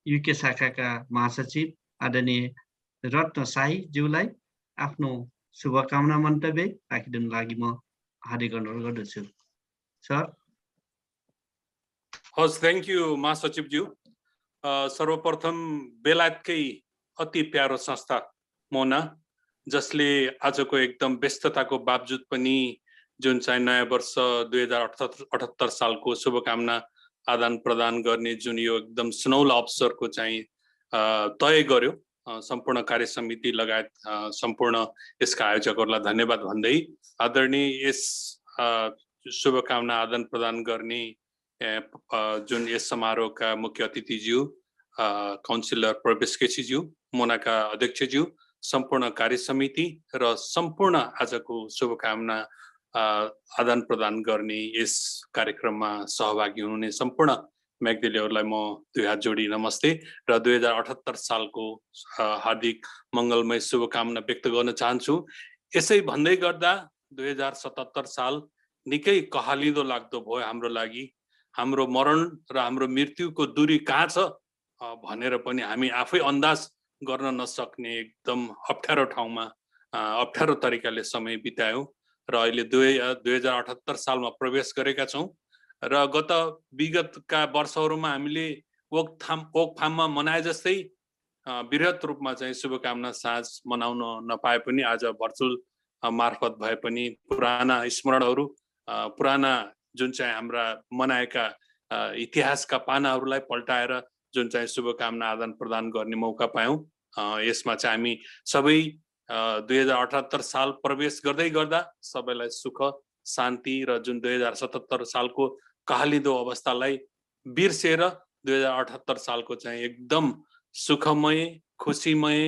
युके शाखाका महासचिव आदरणीय रत्न साई ज्यूलाई आफ्नो शुभकामना मन्तव्य राखिदिनु लागि म हार्दिक अनुरोध गर्दछु सर। हस्, थ्याङ्क यू महासचिवज्यू। सर्वप्रथम बेलायतकै अति प्यारो संस्था मोना, जसले आजको एकदम व्यस्तताको बावजुद पनि जुन चाहिँ नयाँ वर्ष 2078 सालको शुभकामना आदान प्रदान गर्ने जुन यो एकदम सुनौलो अवसरको चाहिँ तय गर्यो, सम्पूर्ण कार्य समिति लगायत सम्पूर्ण यसका आयोजकहरूलाई धन्यवाद भन्दै आदरणीय यस शुभकामना आदान प्रदान गर्ने जुन यस समारोहका मुख्य अतिथिज्यू काउन्सिलर प्रवेश केसीज्यू, मोनाका अध्यक्षज्यू, सम्पूर्ण कार्य समिति र सम्पूर्ण आजको शुभकामना आदान प्रदान गर्ने यस कार्यक्रममा सहभागी हुनुहुने सम्पूर्ण म्याग्दीलेहरूलाई म 2 हात जोडी नमस्ते र 2078 सालको हार्दिक मङ्गलमय शुभकामना व्यक्त गर्न चाहन्छु। यसै भन्दै गर्दा 2077 साल निकै कहालिदो लाग्दो भयो हाम्रो लागि। हाम्रो मरण र हाम्रो मृत्युको दूरी कहाँ छ भनेर पनि हामी आफै अन्दाज गर्न नसक्ने एकदम अप्ठ्यारो ठाउँमा अप्ठ्यारो तरिकाले समय बितायौँ र अहिले 2078 सालमा प्रवेश गरेका छौँ। र गत विगतका वर्षहरूमा हामीले ओकफाममा मनाए जस्तै बृहत रूपमा चाहिँ शुभकामना साँझ मनाउन नपाए पनि आज भर्चुअल मार्फत भए पनि पुराना स्मरणहरू, पुराना जुन चाहिँ हाम्रा मनाएका इतिहासका पानाहरूलाई पल्टाएर जुन चाहिँ शुभकामना आदान प्रदान गर्ने मौका पायौँ। यसमा चाहिँ हामी सबै 2078 साल प्रवेश गर्दै गर्दा सबैलाई सुख शान्ति र जुन 2077 सालको कहालिदो अवस्थालाई बिर्सेर 2078 सालको चाहिँ एकदम सुखमय खुसीमय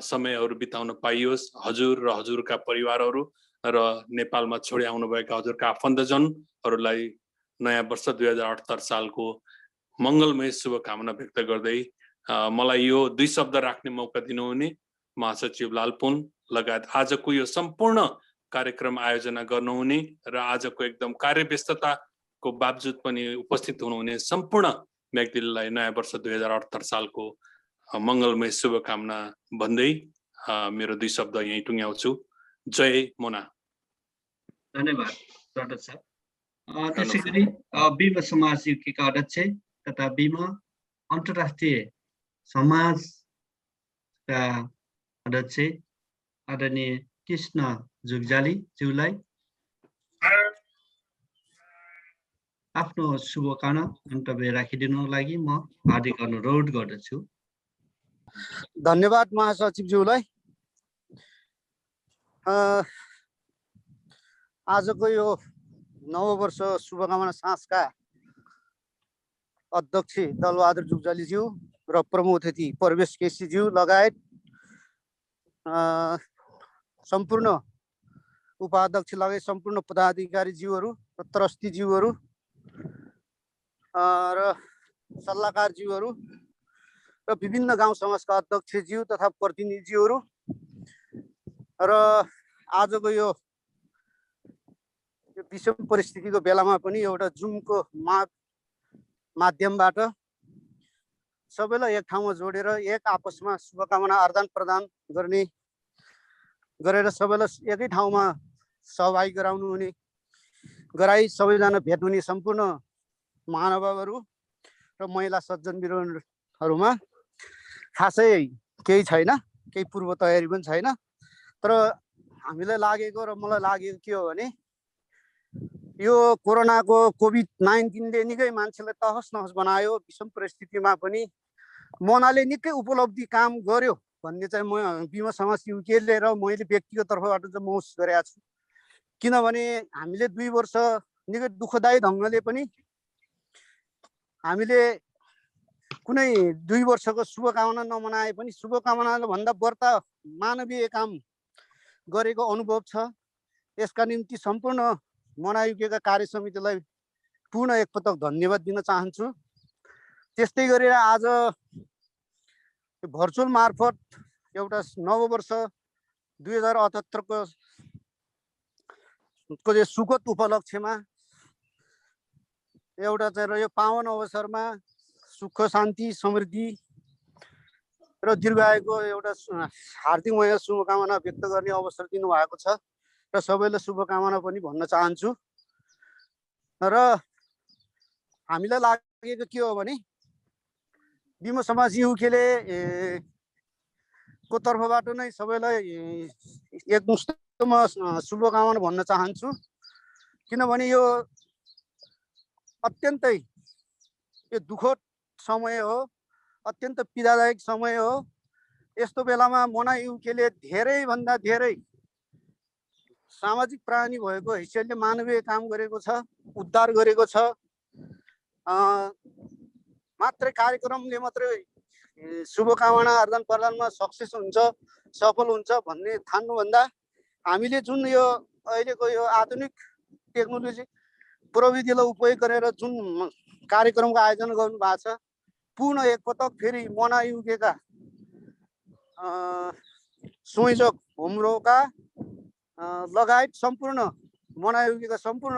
समयहरू बिताउन पाइयोस्। हजुर र हजुरका परिवारहरू र नेपालमा छोडी आउनुभएका हजुरका आफन्तजनहरूलाई नयाँ वर्ष 2078 सालको मङ्गलमय शुभकामना व्यक्त गर्दै मलाई यो 2 शब्द राख्ने मौका दिनुहुने महासचिव लालपुन लगायत आजको यो सम्पूर्ण कार्यक्रम आयोजना गर्नुहुने र आजको एकदम कार्यव्यस्तताको बावजुद पनि उपस्थित हुनुहुने सम्पूर्ण म्याग्दीलाई नयाँ वर्ष 2078 सालको मङ्गलमय शुभकामना भन्दै मेरो 2 शब्द यही टुङ्ग्याउँछु। जय मोना। धन्यवाद डक्टर सर। त्यसै गरी बिम समाज युकेका अध्यक्ष तथा बिम अन्तर्राष्ट्रिय समाजका अध्यक्ष आदरणीय कृष्ण जुगजाली ज्यूलाई आफ्नो शुभकामना मन्तव्य राखिदिनुको लागि म हार्दिक अनुरोध गर्दछु। धन्यवाद महासचिवज्यूलाई। आजको यो नववर्ष शुभकामना साँझका अध्यक्ष दलबहादुर जुगजालीज्यू र प्रमुख अतिथि परवेश केसीज्यू लगायत सम्पूर्ण उपाध्यक्ष लगायत सम्पूर्ण पदाधिकारीज्यूहरू र ट्रस्टीज्यूहरू र सल्लाहकारज्यूहरू र विभिन्न गाउँ समाजका अध्यक्षज्यू तथा प्रतिनिधिज्यूहरू र आजको यो विषम परिस्थितिको बेलामा पनि एउटा जुमको माध्यमबाट सबैलाई एक ठाउँमा जोडेर एक आपसमा शुभकामना आदान प्रदान गरेर सबैलाई एकै ठाउँमा सहभागी गराई सबैजना भेट हुने सम्पूर्ण महानुभावहरू र महिला सज्जन बिरुवाहरूमा खासै केही छैन, केही पूर्व तयारी पनि छैन। तर हामीलाई लागेको र मलाई लागेको के हो भने यो कोरोनाको कोभिड-19ले निकै मान्छेलाई तहस नहस बनायो। विषम परिस्थितिमा पनि मोनाले निकै उपलब्धि काम गर्यो भन्ने चाहिँ म बिमा समाज युकेले र मैले व्यक्तिगत तर्फबाट चाहिँ महसुस गरेको छु। किनभने हामीले 2 वर्ष निकै दुःखदायी ढङ्गले पनि हामीले कुनै 2 वर्षको शुभकामना नमनाए पनि शुभकामना भन्दा बढ्ता मानवीय काम गरेको अनुभव छ। यसका निम्ति सम्पूर्ण मनायुकेका कार्य समितिलाई पूर्ण एकपटक धन्यवाद दिन चाहन्छु। त्यस्तै गरेर आज भर्चुअल मार्फत एउटा नववर्ष 2078 को सुखद उपलक्ष्यमा एउटा चाहिँ यो पावन अवसरमा सुख शान्ति समृद्धि र दीर्घायुको एउटा हार्दिकमय शुभकामना व्यक्त गर्ने अवसर दिनुभएको छ र सबैलाई शुभकामना पनि भन्न चाहन्छु। र हामीलाई लागेको के हो भने बिमा समाज युकेले को तर्फबाट नै सबैलाई एकमुष्टमा शुभकामना भन्न चाहन्छु। किनभने यो अत्यन्तै यो दुःखद समय हो, अत्यन्त पीडादायक समय हो। यस्तो बेलामा मना युकेले धेरैभन्दा धेरै सामाजिक प्राणी भएको हैसियतले मानवीय काम गरेको छ, उद्धार गरेको छ। मात्रै कार्यक्रमले मात्रै शुभकामना आदान प्रदानमा सक्सेस हुन्छ, सफल हुन्छ भन्ने ठान्नुभन्दा हामीले जुन यो अहिलेको यो आधुनिक टेक्नोलोजी प्रविधिलाई उपयोग गरेर जुन कार्यक्रमको आयोजना गर्नु भएको छ, पूर्ण एकपटक फेरि मना युकेका संयोजक होमरोका लगायत सम्पूर्ण मना युकेका सम्पूर्ण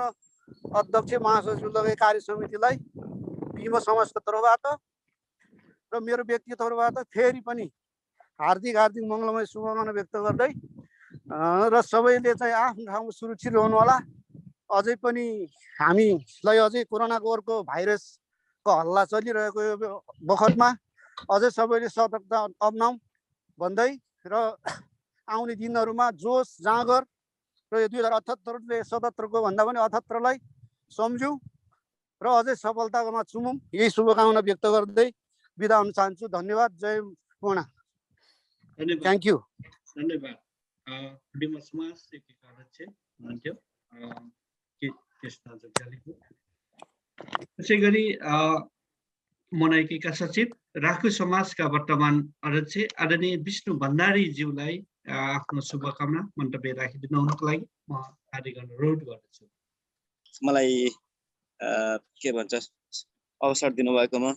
अध्यक्ष महासचिव लगायत कार्य समितिलाई बिमा समाजको तर्फबाट र मेरो व्यक्तिगत तर्फबाट फेरि पनि हार्दिक मङ्गलमय शुभकामना व्यक्त गर्दै र सबैले चाहिँ आफ्नो ठाउँमा सुरक्षित रहनु होला। अझै पनि हामीलाई अझै कोरोनाको अर्को भाइरसको हल्ला चलिरहेको यो बखतमा अझै सबैले सतर्कता अपनाऊ भन्दै र आउने दिनहरूमा जोस जाँगर र यो 2078 को भन्दा पनि 78लाई सम्झौँ र अझै सफलतामा चुमौँ, यही शुभकामना व्यक्त गर्दै बिदा हुन चाहन्छु। धन्यवाद। जय मोना। Thank you. धन्यवाद। बिमा समाज अध्यक्ष हुनुहुन्थ्यो कृष्ण जुगजालीको। त्यसै गरी मनाइकेका सचिव राखु समाजका वर्तमान अध्यक्ष आदरणीय विष्णु भण्डारीज्यूलाई आफ्नो शुभकामना मन्तव्य राखिदिनु हुनुको लागि म हार्दिक अनुरोध गर्दछु। मलाई के भन्छ अवसर दिनुभएकोमा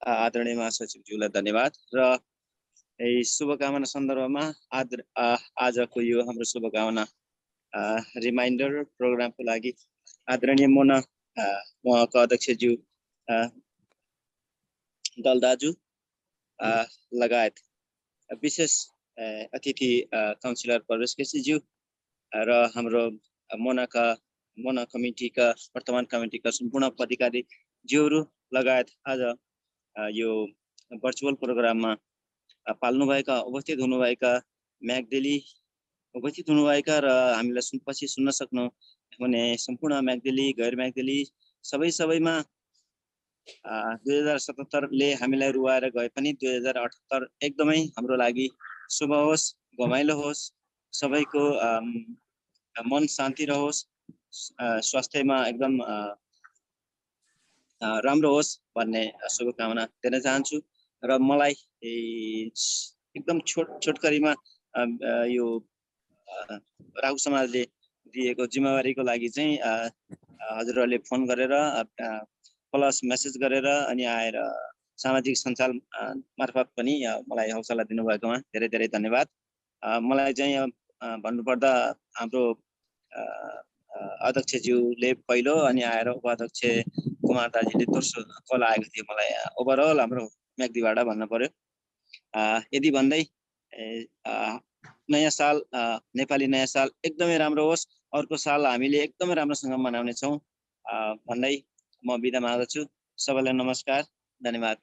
आदरणीय महासचिवज्यूलाई धन्यवाद र यही शुभकामना सन्दर्भमा आजको यो हाम्रो शुभकामना रिमाइन्डर प्रोग्रामको लागि आदरणीय मोना उहाँका अध्यक्षज्यू दल दाजु लगायत विशेष अतिथि काउन्सिलर परवेश केसीज्यू र हाम्रो मोना कमिटीका वर्तमान कमिटीका सम्पूर्ण पदाधिकारीज्यूहरू लगायत आज यो भर्चुअल प्रोग्राममा पाल्नुभएका उपस्थित हुनुभएका म्यागडेली उपस्थित हुनुभएका र हामीलाई पछि सुन्न सक्नु हुने सम्पूर्ण म्याग्देली गैर म्याग्देली सबैमा 2077ले हामीलाई रुवाएर गए पनि 2078 एकदमै हाम्रो लागि शुभ होस्, घमाइलो होस्, सबैको मन शान्ति रहोस्, स्वास्थ्यमा एकदम राम्रो होस् भन्ने शुभकामना दिन चाहन्छु। र मलाई एकदम छोटकरीमा यो राहु समाजले दिएको जिम्मेवारीको लागि चाहिँ हजुरहरूले फोन गरेर प्लस मेसेज गरेर अनि आएर सामाजिक सञ्जाल मार्फत पनि मलाई हौसला दिनुभएकोमा धेरै धेरै धन्यवाद। मलाई चाहिँ भन्नुपर्दा हाम्रो अध्यक्षज्यूले पहिलो अनि आएर उपाध्यक्ष कुमार दाजीले दोस्रो कल आएको थियो मलाई ओभरअल हाम्रो म्याग्दीबाट भन्न पर्यो। यदि भन्दै नयाँ साल नेपाली नयाँ साल एकदमै राम्रो होस्, अर्को साल हामीले एकदमै राम्रोसँग मनाउने छौँ भन्दै म बिदा माग्दछु। सबैलाई नमस्कार, धन्यवाद।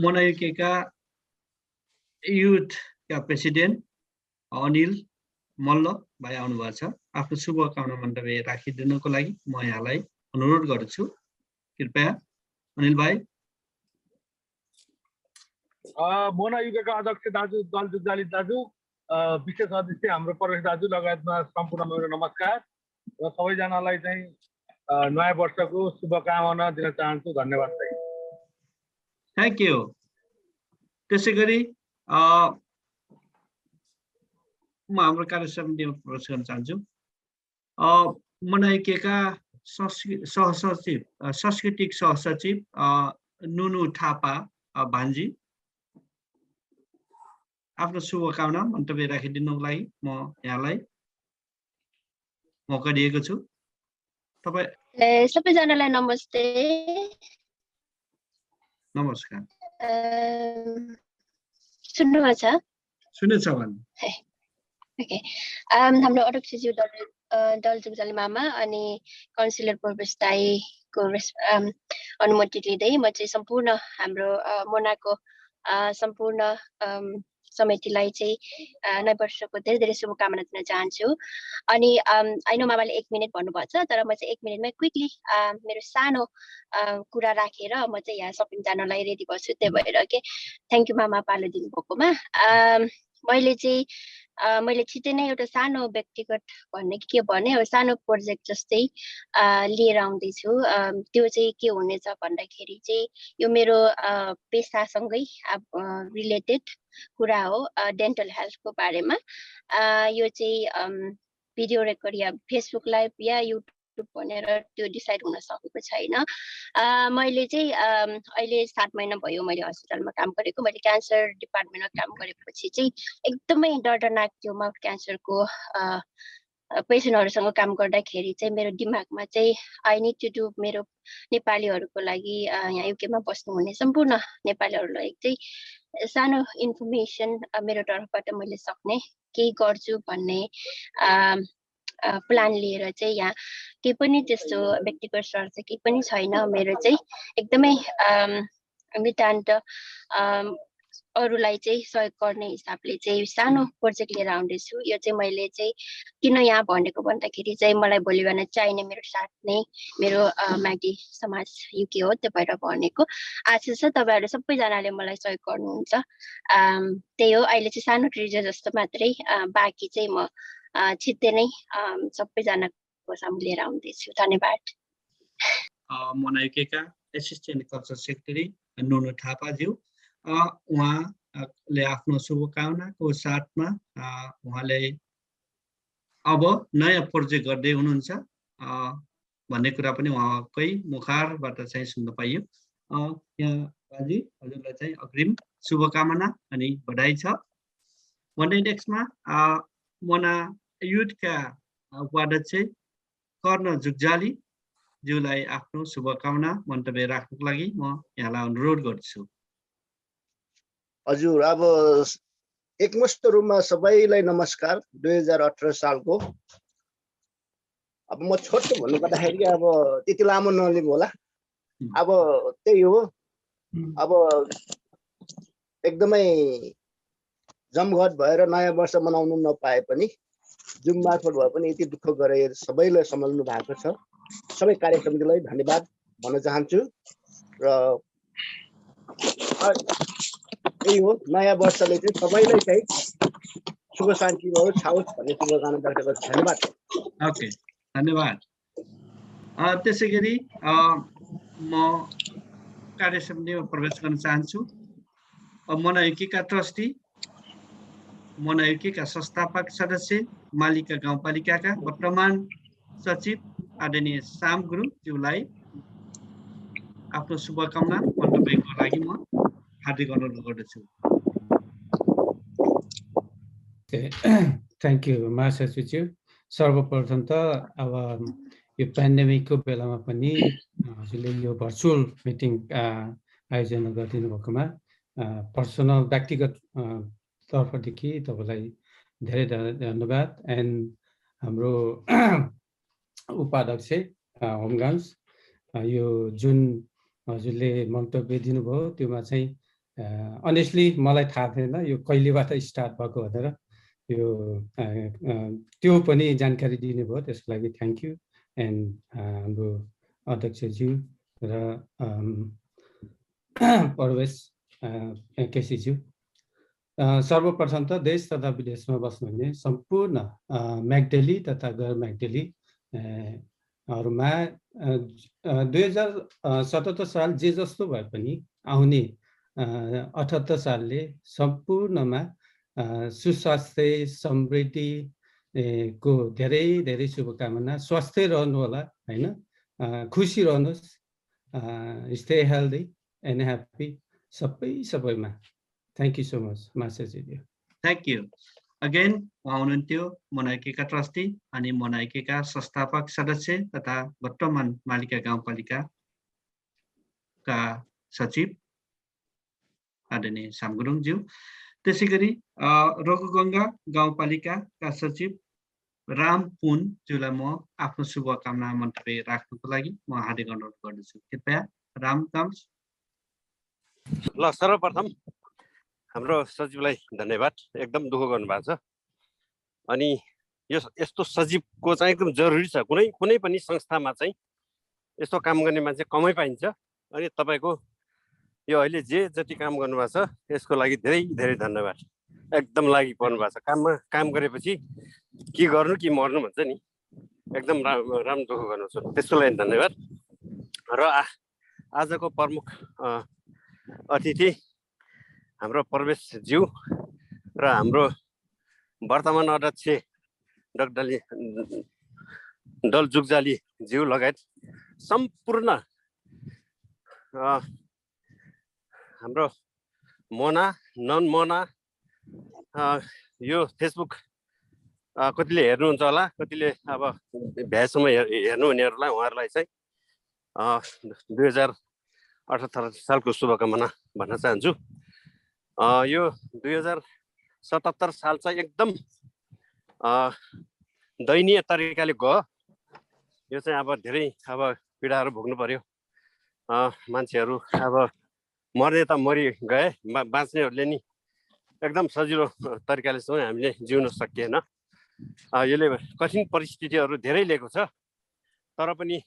मोनायुकेका युथका प्रेसिडेन्ट अनिल मल्ल भाइ आउनुभएको छ। आफ्नो शुभकामना मन्तव्य राखिदिनुको लागि म यहाँलाई अनुरोध गर्छु। कृपया अनिल भाइ। मोनायुकेका अध्यक्ष दाजु दलजुग जाली दाजु, विशेष अध्यक्ष हाम्रो प्रवेश दाजु लगायतमा सम्पूर्ण मेरो नमस्कार र सबैजनालाई चाहिँ नयाँ वर्षको शुभकामना दिन चाहन्छु। धन्यवाद। Thank you. त्यसै गरी म हाम्रो कार्य समितिमा प्रवेश गर्न चाहन्छु। मोनायुकेका सांस्कृतिक सहसचिव नुनु थापा भान्जी आफ्नो शुभकामना मन्तव्य राखिदिनुको लागि म यहाँलाई मौका दिएको छु। तपाईँ सबैजनालाई नमस्ते। नमस्कार। सुन्नुभएको छ? सुनेछ भन्नु। ओके। हाम्रो अध्यक्षज्यू दलजुग जाली मामा अनि काउन्सिलर प्रवेश दाईको अनुमति लिँदै म चाहिँ सम्पूर्ण हाम्रो मोनाको सम्पूर्ण समितिलाई चाहिँ नयाँ वर्षको धेरै धेरै शुभकामना दिन चाहन्छु। अनि आइनो मामाले 1 मिनट भन्नुभएको छ, तर म चाहिँ 1 मिनटमै क्विकली मेरो सानो कुरा राखेर म चाहिँ यहाँ सपिङ जानलाई रेडी गर्छु। त्यही भएर के थ्याङ्क यू मामा पालो दिनुभएकोमा। मैले छिटै नै एउटा सानो व्यक्तिगत भन्ने के भने सानो प्रोजेक्ट जस्तै लिएर आउँदैछु। त्यो चाहिँ के हुनेछ भन्दाखेरि चाहिँ यो मेरो पेसासँगै रिलेटेड कुरा हो, डेन्टल हेल्थको बारेमा। यो चाहिँ भिडियो रेकर्ड या फेसबुक लाइभ या युट्युब भनेर त्यो डिसाइड हुन सकेको छैन। मैले चाहिँ अहिले 7 महिना भयो मैले हस्पिटलमा काम गरेको। मैले क्यान्सर डिपार्टमेन्टमा काम गरेपछि चाहिँ एकदमै डरनाक त्यो माउथ क्यान्सरको पेसेन्टहरूसँग काम गर्दाखेरि चाहिँ मेरो दिमागमा चाहिँ आई निड टु डु मेरो नेपालीहरूको लागि यहाँ युकेमा बस्नुहुने सम्पूर्ण नेपालीहरूलाई चाहिँ सानो इन्फर्मेसन मेरो तर्फबाट मैले सक्ने केही गर्छु भन्ने प्लान लिएर चाहिँ यहाँ केही पनि त्यस्तो व्यक्तिगत स्वर चाहिँ केही पनि छैन। मेरो चाहिँ एकदमै नितान्त अरूलाई चाहिँ सहयोग गर्ने हिसाबले चाहिँ सानो प्रोजेक्ट लिएर आउँदैछु। यो चाहिँ मैले चाहिँ किन यहाँ भनेको भन्दाखेरि चाहिँ मलाई भोलि बिहान चाहिने मेरो साथ नै मेरो म्याग्दी समाज युके हो, त्यो भएर भनेको। आशा छ तपाईँहरू सबैजनाले मलाई सहयोग गर्नुहुन्छ। त्यही हो, अहिले चाहिँ सानो ट्रिजर जस्तो मात्रै बाँकी चाहिँ म छिट्टै नै सबैजनाको सामु लिएर आउँदैछु। धन्यवाद। मोनायुकेका एसिस्टेन्ट कल्चर सेक्रेटरी नुनु थापाज्यू, उहाँले आफ्नो शुभकामनाको साथमा उहाँले अब नयाँ प्रोजेक्ट गर्दै हुनुहुन्छ भन्ने कुरा पनि उहाँकै मुखारबाट चाहिँ सुन्न पाइयो। यहाँ बाजी हजुरलाई चाहिँ अग्रिम शुभकामना अनि बधाई छ भन्दै नेक्स्टमा मोना युथका उपाध्यक्ष कर्ण जुगजाली ज्यूलाई आफ्नो शुभकामना मन्तव्य राख्नुको लागि म यहाँलाई अनुरोध गर्छु। हजुर, अब एकमुष्ट रूपमा सबैलाई नमस्कार। 2018 सालको अब म छोटो भन्नु पर्दाखेरि अब त्यति लामो नलिनु होला। अब त्यही हो, अब एकदमै जमघट भएर नयाँ वर्ष मनाउनु नपाए पनि जुम मार्फत भए पनि यति दुःख गरे सबैलाई सम्हाल्नु भएको छ। सबै कार्य समितिलाई धन्यवाद भन्न चाहन्छु र यही हो, नयाँ वर्षले चाहिँ सबैलाई चाहिँ शुभ शान्ति होस् छाओस् भन्ने शुभकामना व्यक्त गर्छु। धन्यवाद। ओके, धन्यवाद। त्यसै गरी म कार्य समितिमा प्रवेश गर्न चाहन्छु। मनयुकीका ट्रस्टी, मनयुकीका संस्थापक सदस्य, मालिका गाउँपालिकाका वर्तमान सचिव आदरणीय साम गुरुङज्यूलाई आफ्नो शुभकामना मन्तव्यको लागि म हार्दिक अनुरोध गर्दछु। थ्याङ्क यू महासचिवज्यू। सर्वप्रथम त अब यो पेन्डेमिकको बेलामा पनि हजुरले यो भर्चुअल मिटिङ आयोजना गरिदिनु भएकोमा पर्सनल व्यक्तिगत तर्फदेखि तपाईँलाई धेरै धन्यवाद। एन्ड हाम्रो उपाध्यक्ष होमगार्ड्स यो जुन हजुरले मन्तव्य दिनुभयो त्योमा चाहिँ अनेस्टली मलाई थाहा थिएन यो कहिलेबाट स्टार्ट भएको भनेर, यो त्यो पनि जानकारी दिनुभयो, त्यसको लागि थ्याङ्क यू। एन्ड हाम्रो अध्यक्षज्यू र प्रवेश केसीज्यू, सर्वप्रथम त देश तथा विदेशमा बस्नुहुने सम्पूर्ण म्यागडेली तथा गैर म्यागडेली हरूमा 2077 साल जे जस्तो भए पनि आउने 78 सालले सम्पूर्णमा सुस्वास्थ्य समृद्धि को धेरै धेरै शुभकामना। स्वस्थ रहनु होला हैन, खुसी रहनुहोस्, स्टे हेल्दी एन्ड ह्याप्पी सबैमा। थ्याङ्क यू सो मच महासचिवज्यू। Thank you again. उहाँ हुनुहुन्थ्यो मनयुकीका ट्रस्टी अनि मनयुकीका संस्थापक सदस्य तथा वर्तमान मालिका गाउँपालिकाका सचिव आदरणीय साम गुरुङज्यू। त्यसै गरी रघुगङ्गा गाउँपालिकाका सचिव राम पुनज्यूलाई म आफ्नो शुभकामना मन्तव्य राख्नको लागि म हार्दिक अनुरोध गर्दछु। कृपया राम काम्स। ल, सर्वप्रथम हाम्रो सचिवलाई धन्यवाद, एकदम दुःख गर्नुभएको छ। अनि यो यस्तो सचिवको चाहिँ एकदम जरुरी छ। कुनै पनि संस्थामा चाहिँ यस्तो काम गर्ने मान्छे कमै पाइन्छ। अनि तपाईँको यो अहिले जे जति काम गर्नुभएको छ यसको लागि धेरै धेरै धन्यवाद। एकदम लागि पर्नु भएको छ काममा। काम गरेपछि के गर्नु कि मर्नु भन्छ नि, एकदम राम्रो दुःख गर्नुहुन्छ, त्यसको लागि धन्यवाद। र आजको प्रमुख अतिथि हाम्रो प्रवेशज्यू र हाम्रो वर्तमान अध्यक्ष डाक्टर दलजुगजाली ज्यू लगायत सम्पूर्ण हाम्रो मोना नन मोना यो फेसबुक कतिले हेर्नुहुन्छ होला, कतिले अब भ्याएसम्म हेर्नु हुनेहरूलाई उहाँहरूलाई चाहिँ 2078 सालको शुभकामना भन्न चाहन्छु। यो 2077 साल चाहिँ एकदम दयनीय तरिकाले गयो। यो चाहिँ अब धेरै अब पीडाहरू भोग्नु पर्यो। मान्छेहरू अब मर्ने त मरि गए, बाँच्नेहरूले नि एकदम सजिलो तरिकाले चाहिँ हामीले जिउन सकिएन। यसले कठिन परिस्थितिहरू धेरै लिएको छ। तर पनि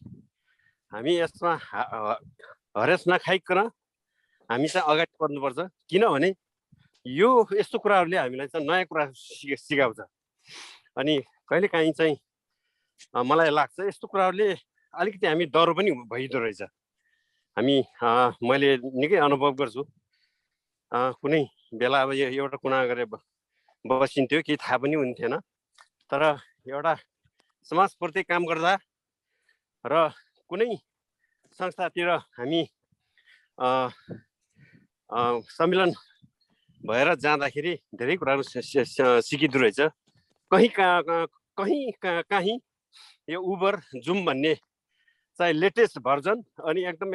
हामी यसमा हरेस नखाइकन हामी चाहिँ अगाडि बढ्नुपर्छ। किनभने यो यस्तो कुराहरूले हामीलाई चाहिँ नयाँ कुरा सिकाउँछ। अनि कहिलेकाहीँ चाहिँ मलाई लाग्छ यस्तो कुराहरूले अलिकति हामी डर पनि भइदो रहेछ। हामी मैले निकै अनुभव गर्छु। कुनै बेला अब एउटा कुना गरेर बसिन्थ्यो, केही थाहा पनि हुन्थेन। तर एउटा समाजप्रति काम गर्दा र कुनै संस्थातिर हामी सम्मेलन भएर जाँदाखेरि धेरै कुराहरू सिकिँदो रहेछ। कहीँ यो उबर जुम भन्ने चाहिँ लेटेस्ट भर्जन अनि एकदम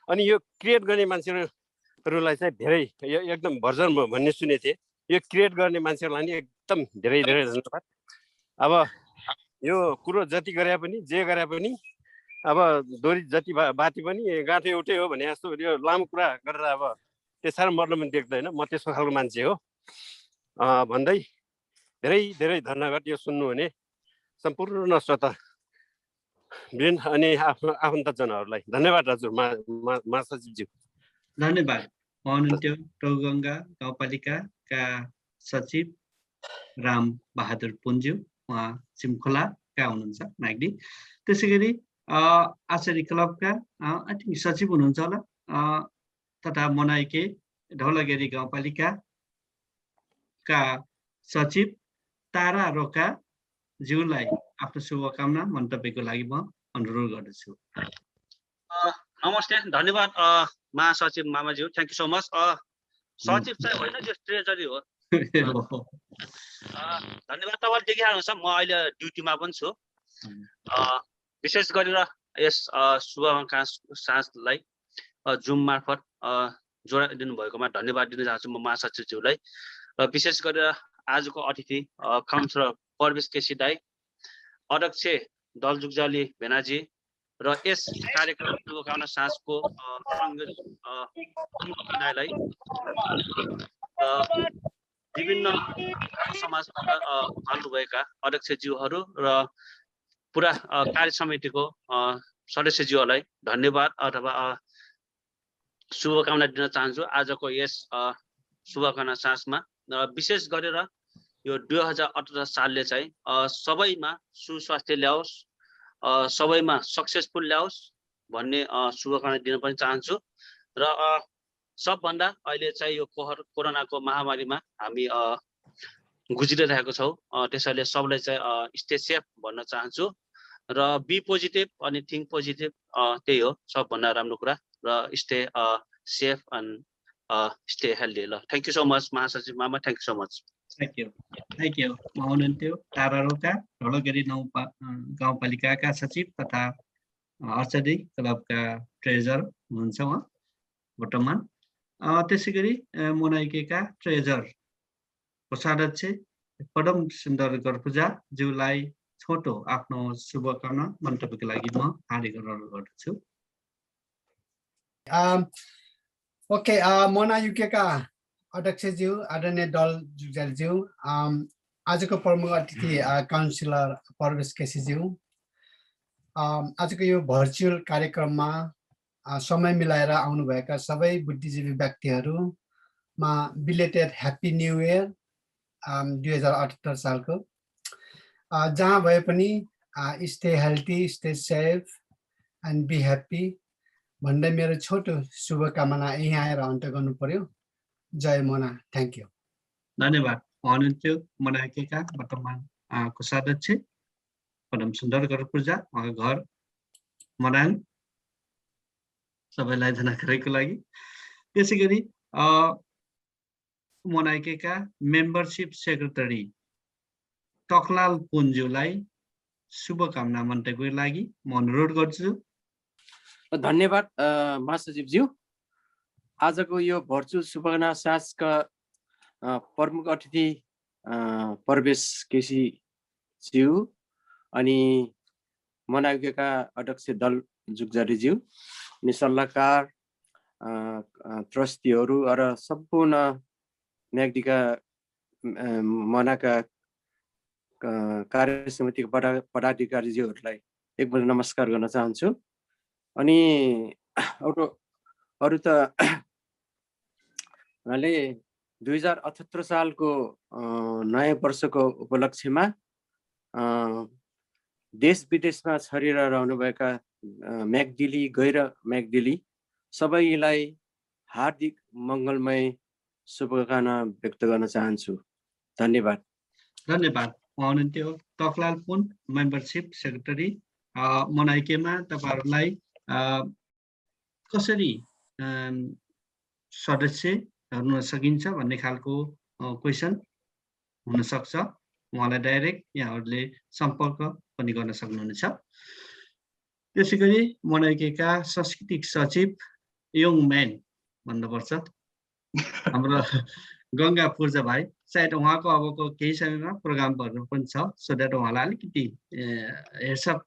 अनि यो क्रिएट गर्ने मान्छेहरूलाई चाहिँ धेरै यो एकदम भर्जन भन्ने सुनेको थिएँ। यो क्रिएट गर्ने मान्छेहरूलाई नि एकदम धेरै धेरै धन्यवाद। अब यो कुरो जति गरे पनि जे गरे पनि अब दोरी जति बाती पनि गाँठो एउटै हो भने जस्तो यो लामो कुरा गरेर अब त्यस साह्रो मतलब पनि देख्दैन, म त्यस्तो खालको मान्छे हो भन्दै धेरै धेरै धन्यवाद यो सुन्नुहुने सम्पूर्ण श्रोता वृन्द अनि आफ्नो आफन्तजनहरूलाई धन्यवाद हजुर महासचिवज्यू। धन्यवाद। हुनुहुन्थ्यो टोगङ्गा गाउँपालिकाका सचिव राम बहादुर पुन्ज्यू, उहाँ सिमखोलाका हुनुहुन्छ म्याग्दी। त्यसै गरी आचार्य क्लबका आई थिङ्क सचिव हुनुहुन्छ होला तथा मनाइके ढौलागिरी गाउँपालिकाका सचिव तारा रोका ज्यूलाई आफ्नो शुभकामना मन्तव्यको लागि म अनुरोध गर्दछु। नमस्ते, धन्यवाद महासचिव मामाज्यू, थ्याङ्क यू सो मच। सचिव चाहिँ होइन, जो ट्रेजरी हो। धन्यवाद। तपाईँले देखिहाल्नुहुन्छ म अहिले ड्युटीमा पनि छु। विशेष गरेर यस शुभकामना साँझलाई जुम मार्फत जोडिदिनु भएकोमा धन्यवाद दिन चाहन्छु म महासचिवज्यूलाई। र विशेष गरेर आजको अतिथि काउन्सिलर परवेश केसी दाई, अध्यक्ष दलजुगजाली भेनाजी र यस कार्यक्रम शुभकामना साँझको संयोजकलाई विभिन्न समाजबाट आउनुभएका अध्यक्षज्यूहरू र पुरा कार्य समितिको सदस्यज्यूहरूलाई धन्यवाद अथवा शुभकामना दिन चाहन्छु आजको यस शुभकामना साँझमा। विशेष गरेर यो 2018 सालले चाहिँ सबैमा सुस्वास्थ्य ल्याओस्, सबैमा सक्सेसफुल ल्याओस् भन्ने शुभकामना दिन पनि चाहन्छु। र सबभन्दा अहिले चाहिँ यो कोरोनाको महामारीमा हामी गुज्रिरहेको छौँ, त्यसैले सबलाई चाहिँ स्टे सेफ भन्न चाहन्छु र बी पोजिटिभ अनि थिङ्क पोजिटिभ, त्यही हो सबभन्दा राम्रो कुरा। र stay safe and stay healthy. ल, थ्याङ्क यू सो मच महासचिव मामा, thank you so much. Thank you. हुनुहुन्थ्यो तारा रोका ढौलागिरी गाउँपालिकाका सचिव तथा आचार्य क्लबका ट्रेजर हुनुहुन्छ उहाँ वर्तमान। त्यसै गरी मोनाइकेका ट्रेजर कोषाध्यक्ष पदम सुन्दर गर्पुजा ज्यूलाई छोटो आफ्नो शुभकामना मन्तव्यको लागि म हार्दिक अनुरोध गर्दछु। ओके, मोना युकेका अध्यक्षज्यू आदरणीय दल जुगजालज्यू, आजको प्रमुख अतिथि काउन्सिलर परवेश केसीज्यू, आजको यो भर्चुअल कार्यक्रममा समय मिलाएर आउनुभएका सबै बुद्धिजीवी व्यक्तिहरूमा बिलेटेड ह्याप्पी न्यू इयर 2078 सालको। जहाँ भए पनि stay healthy, stay safe and be happy भन्दै मेरो छोटो शुभकामना यहीँ आएर अन्त्य गर्नु पर्यो। जय मोना, थ्याङ्क यू। धन्यवाद। हुनुहुन्थ्यो मोनाइकेका वर्तमान कोषाध्यक्ष पदम सुन्दर गर्पुजा, उहाँको घर मनाङ। सबैलाई जानकारीको लागि। त्यसै गरी मोनाइकेका मेम्बरसिप सेक्रेटरी टकलाल पुन्ज्यूलाई शुभकामना मन्तव्यको लागि म अनुरोध गर्छु। धन्यवाद महासचिवज्यू। आजको यो भर्चुअल शुभकामना साँझका प्रमुख अतिथि परवेश केसीज्यू अनि मनाइकेका अध्यक्ष दल जुगजारीज्यू अनि सल्लाहकार ट्रस्टीहरू र सम्पूर्ण म्याग्दीका मनाका कार्य समितिका पदाधिकारीज्यूहरूलाई एकपल्ट नमस्कार गर्न चाहन्छु। अनि अरू त उहाँले 2078 सालको नयाँ वर्षको उपलक्ष्यमा देश विदेशमा छरिएर रहनुभएका म्याग्दीली गैर म्याग्दीली सबैलाई हार्दिक मङ्गलमय शुभकामना व्यक्त गर्न चाहन्छु। धन्यवाद। धन्यवाद। हुनुहुन्थ्यो टकलाल पुन मेम्बरसिप सेक्रेटरी। मोनाइकेमा तपाईँहरूलाई कसरी सदस्य हुन सकिन्छ भन्ने खालको क्वेसन हुनसक्छ, उहाँलाई डाइरेक्ट यहाँहरूले सम्पर्क पनि गर्न सक्नुहुनेछ। त्यसै गरी मोनाइकेका सांस्कृतिक सचिव यङ म्यान भन्नुपर्छ हाम्रो गङ्गा पूर्जा भाइ, सायद उहाँको अबको केही समयमा प्रोग्राम गर्नु पनि छ, सो द्याट उहाँलाई अलिकति हेरसप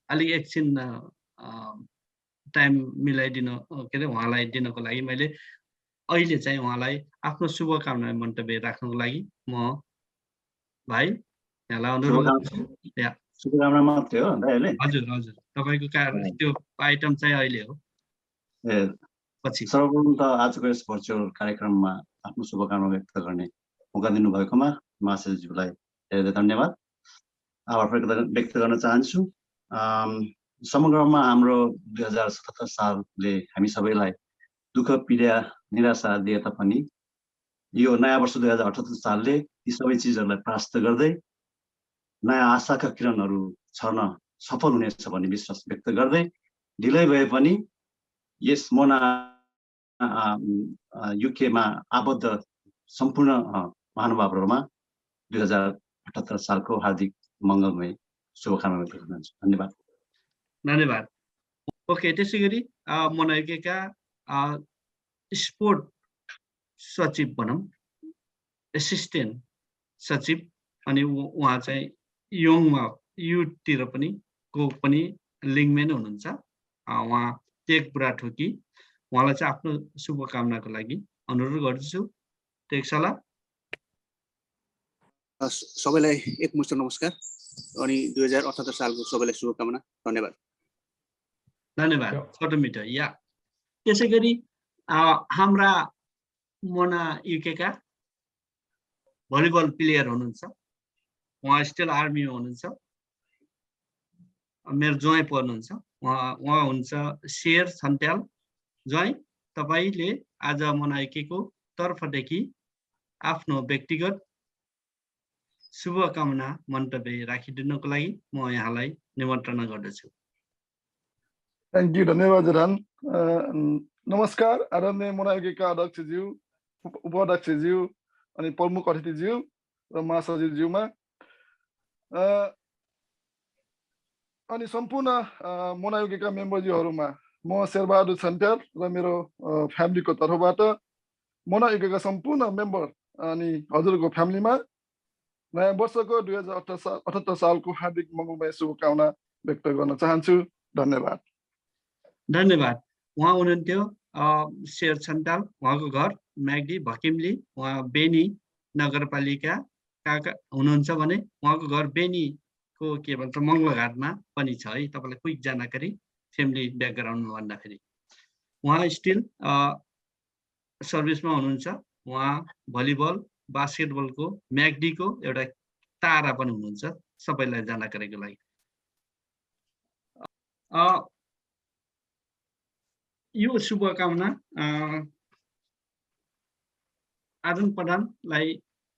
अलिक एकछिन टाइम मिलाइदिनु के अरे उहाँलाई दिनको लागि मैले अहिले चाहिँ उहाँलाई आफ्नो शुभकामना मन्तव्य राख्नको लागि म भाइ यहाँलाई अनुरोध गर्छु। शुभकामना मात्रै हो दाइले? हजुर हजुर, तपाईँको त्यो आइटम चाहिँ अहिले हो। पछि सर्वप्रथम त आजको यस भर्चुअल कार्यक्रममा आफ्नो शुभकामना व्यक्त गर्ने मौका दिनुभएकोमा महासचिवज्यूलाई धेरै धेरै धन्यवाद, आभार व्यक्त गर्न चाहन्छु। समग्रमा हाम्रो 2077 सालले हामी सबैलाई दुःख पीडा निराशा दिए तापनि यो नयाँ वर्ष 2078 सालले यी सबै चिजहरूलाई परास्त गर्दै नयाँ आशाका किरणहरू छर्न सफल हुनेछ भन्ने विश्वास व्यक्त गर्दै ढिलै भए पनि यस मोना युकेमा आबद्ध सम्पूर्ण महानुभावहरूमा 2078 सालको हार्दिक मङ्गलमय शुभकामना व्यक्त गर्न चाहन्छु। धन्यवाद। धन्यवाद। ओके, त्यसै गरी मोना युकेका स्पोर्ट सचिव भनौँ, एसिस्टेन्ट सचिव, अनि उहाँ चाहिँ यङमा युथतिर पनि लिङ्कमै नै हुनुहुन्छ, उहाँ टेक बुढाथोकी। उहाँलाई चाहिँ आफ्नो शुभकामनाको लागि अनुरोध गर्दछु। टेक सला। सबैलाई एकमुष्ट नमस्कार अनि 2078 सालको सबैलाई शुभकामना। धन्यवाद। धन्यवाद। छोटो मिठो या। त्यसै गरी हाम्रा मोना युकेका भलिबल प्लेयर हुनुहुन्छ, उहाँ स्टिल आर्मीमा हुनुहुन्छ, मेरो ज्वाइँ पर्नुहुन्छ, उहाँ हुन्छ शेर छन्त्याल। ज्वाइँ, तपाईँले आज मोना युकेको तर्फदेखि आफ्नो व्यक्तिगत शुभकामना मन्तव्य राखिदिनुको लागि म यहाँलाई निमन्त्रणा गर्दछु। थ्याङ्क यू, धन्यवाद जरान। नमस्कार आदरणीय मोना युकेका अध्यक्षज्यू, उपाध्यक्षज्यू अनि प्रमुख अतिथिज्यू र महासचिवज्यूमा अनि सम्पूर्ण मोना युकेका मेम्बरज्यूहरूमा म शेरबहादुर छन्त्याल र मेरो फ्यामिलीको तर्फबाट मोना युकेका सम्पूर्ण मेम्बर अनि हजुरको फ्यामिलीमा नयाँ वर्षको 2078 सालको हार्दिक मङ्गलमय शुभकामना व्यक्त गर्न चाहन्छु। धन्यवाद। धन्यवाद। उहाँ हुनुहुन्थ्यो शेर छन्ताल, उहाँको घर म्याग्दी भकिमली, उहाँ बेनी नगरपालिका काका हुनुहुन्छ भने उहाँको घर बेनीको के भन्छ मङ्गलघाटमा पनि छ है। तपाईँलाई क्विक जानकारी फ्यामिली ब्याकग्राउन्डमा भन्दाखेरि उहाँ स्टिल सर्भिसमा हुनुहुन्छ। उहाँ भलिबल बास्केटबलको म्याग्दीको एउटा तारा पनि हुनुहुन्छ, सबैलाई जानकारीको लागि। यो शुभकामना आदान प्रदानलाई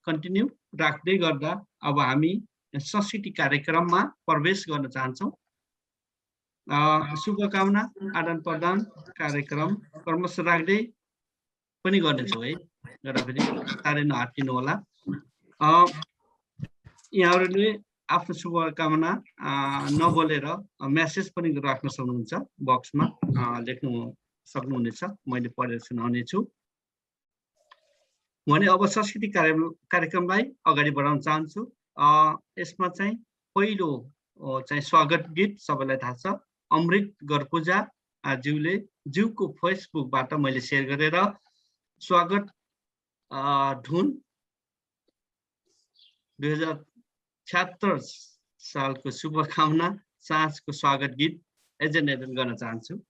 कन्टिन्यू राख्दै गर्दा अब हामी संस्कृति कार्यक्रममा प्रवेश गर्न चाहन्छौँ। शुभकामना आदान प्रदान कार्यक्रम क्रमशः राख्दै पनि गर्नेछौँ है, र फेरि साह्रै नहातिनु होला। यहाँहरूले आफ्नो शुभकामना नबोलेर मेसेज पनि राख्न सक्नुहुन्छ, बक्समा लेख्नु सक्नुहुनेछ, मैले पढेर सुनाउनेछु। भने अब संस्कृति कार्यक्रमलाई अगाडि बढाउन चाहन्छु। यसमा चाहिँ पहिलो चाहिँ स्वागत गीत सबैलाई थाहा छ, अमृत गरपूजा ज्यूको फेसबुकबाट मैले सेयर गरेर स्वागत धुन 2076 सालको शुभकामना साँझको स्वागत गीत एजेन्डेट गर्न चाहन्छु।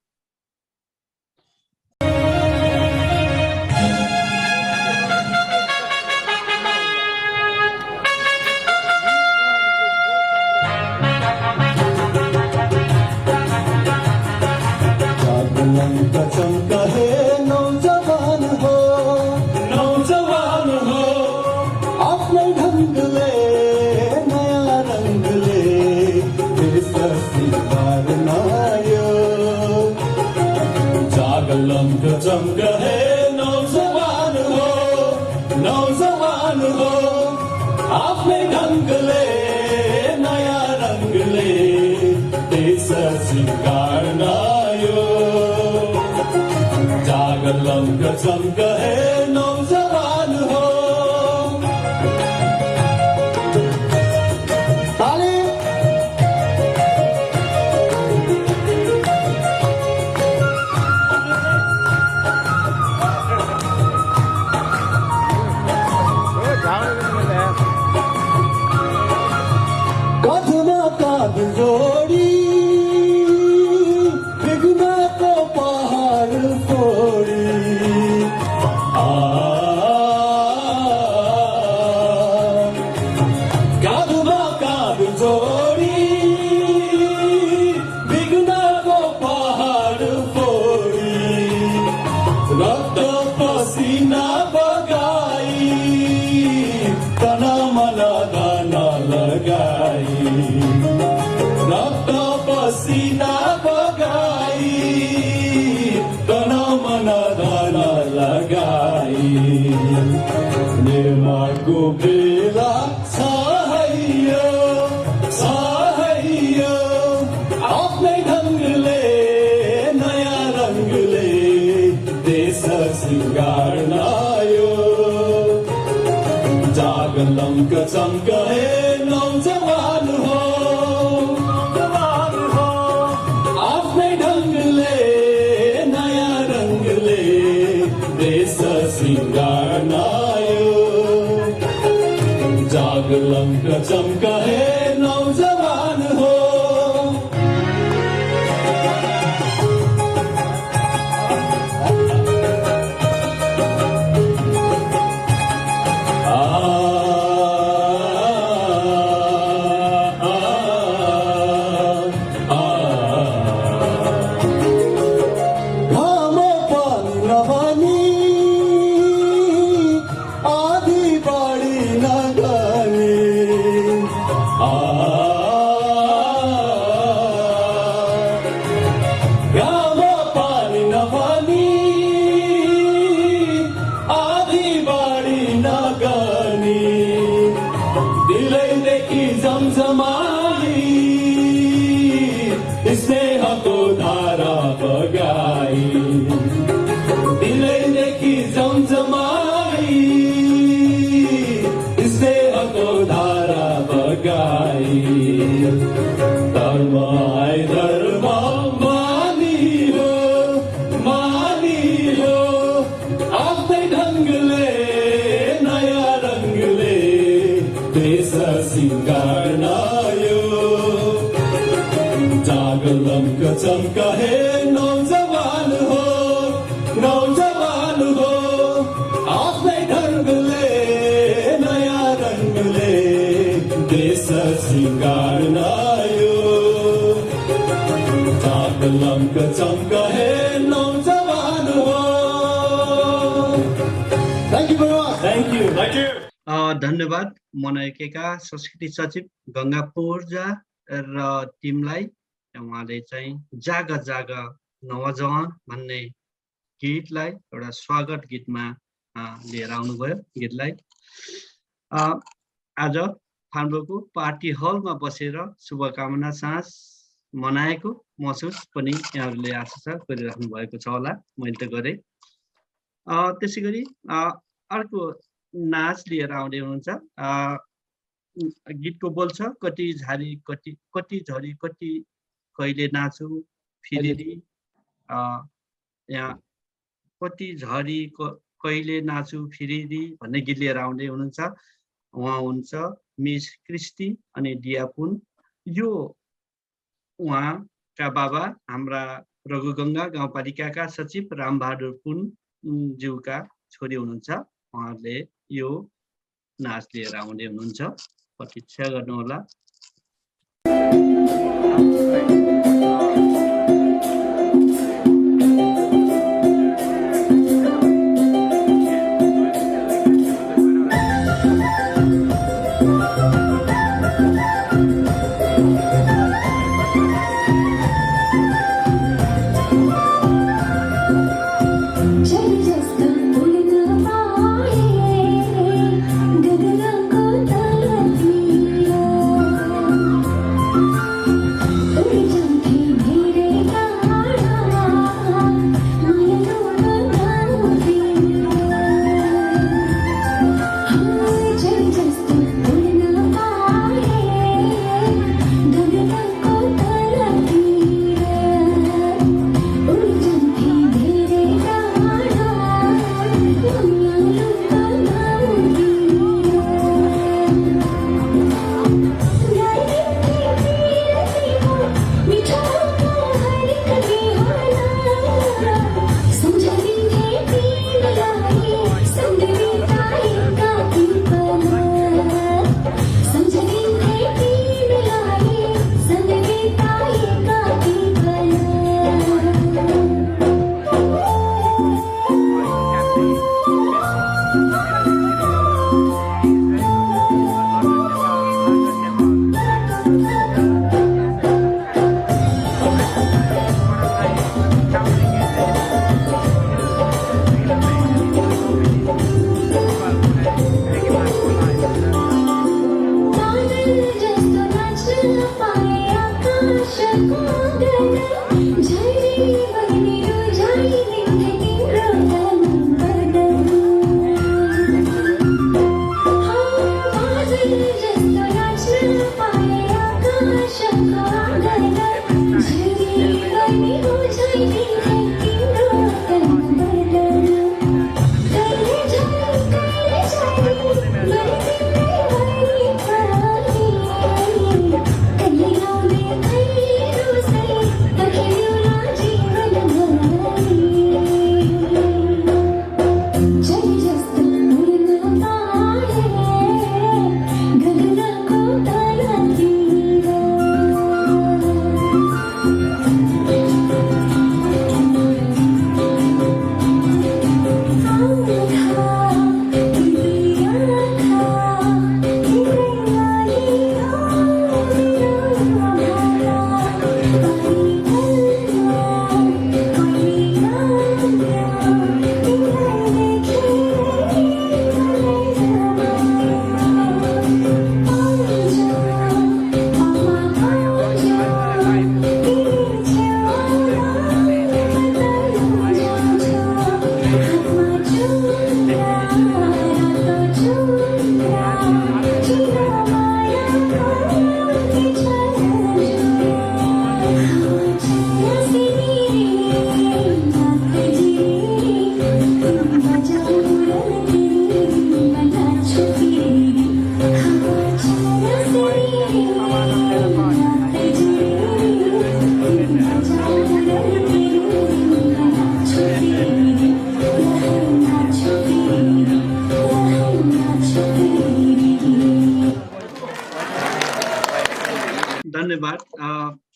आएको बेला सहैयो सहैयो आफ्नै ढङ्गले नयाँ रङ्गले देश सिँगार्न आयो जागलङ्क चम्काए नौजवान हो आफ्नै ढङ्गले नयाँ रङ्गले देश सिँगार्न आयो जागलङ्क चम्काए नौजवान हो स्नेहको धारा बगाई दिलैदेखि जमजमाई स्नेहको धारा बगाई धर्म आए धर्म मानियो मानियो आफ्नै ढङ्गले नयाँ रङ्गले देश सिँगार्न आयो जागलङ्क चम्काए नौजवान हो आफ्नै ढङ्गले नयाँ रङ्गले देश सिँगार्न आयो जागलङ्क चम्काए नौजवान हो थ्याङ्क यू धन्यवाद मनाएका संस्कृति सचिव गङ्गा पूर्जा र टिमलाई उहाँले चाहिँ जाग जाग नौजवान भन्ने गीतलाई एउटा स्वागत गीतमा लिएर आउनुभयो गीतलाई। आज हाम्रो पार्टी हलमा बसेर शुभकामना साँझ मनाएको महसुस पनि यहाँहरूले आशा गरिराख्नु भएको छ होला, मैले त गरेँ। त्यसै गरी अर्को नाच लिएर आउँदै हुनुहुन्छ। गीतको बोल छ कति झरी कति कहिले नाचु फिरेरी, यहाँ कति झरी कहिले नाचु फिरेरी भन्ने गीत लिएर आउँदै हुनुहुन्छ। उहाँ हुन्छ मिस क्रिस्टी अनि डियापुन। यो उहाँका बाबा हाम्रा रघुगङ्गा गाउँपालिकाका सचिव रामबहादुर पुन ज्यूका छोरी हुनुहुन्छ। उहाँले यो नाच लिएर आउँदै हुनुहुन्छ, प्रतीक्षा गर्नुहोला। Thank you.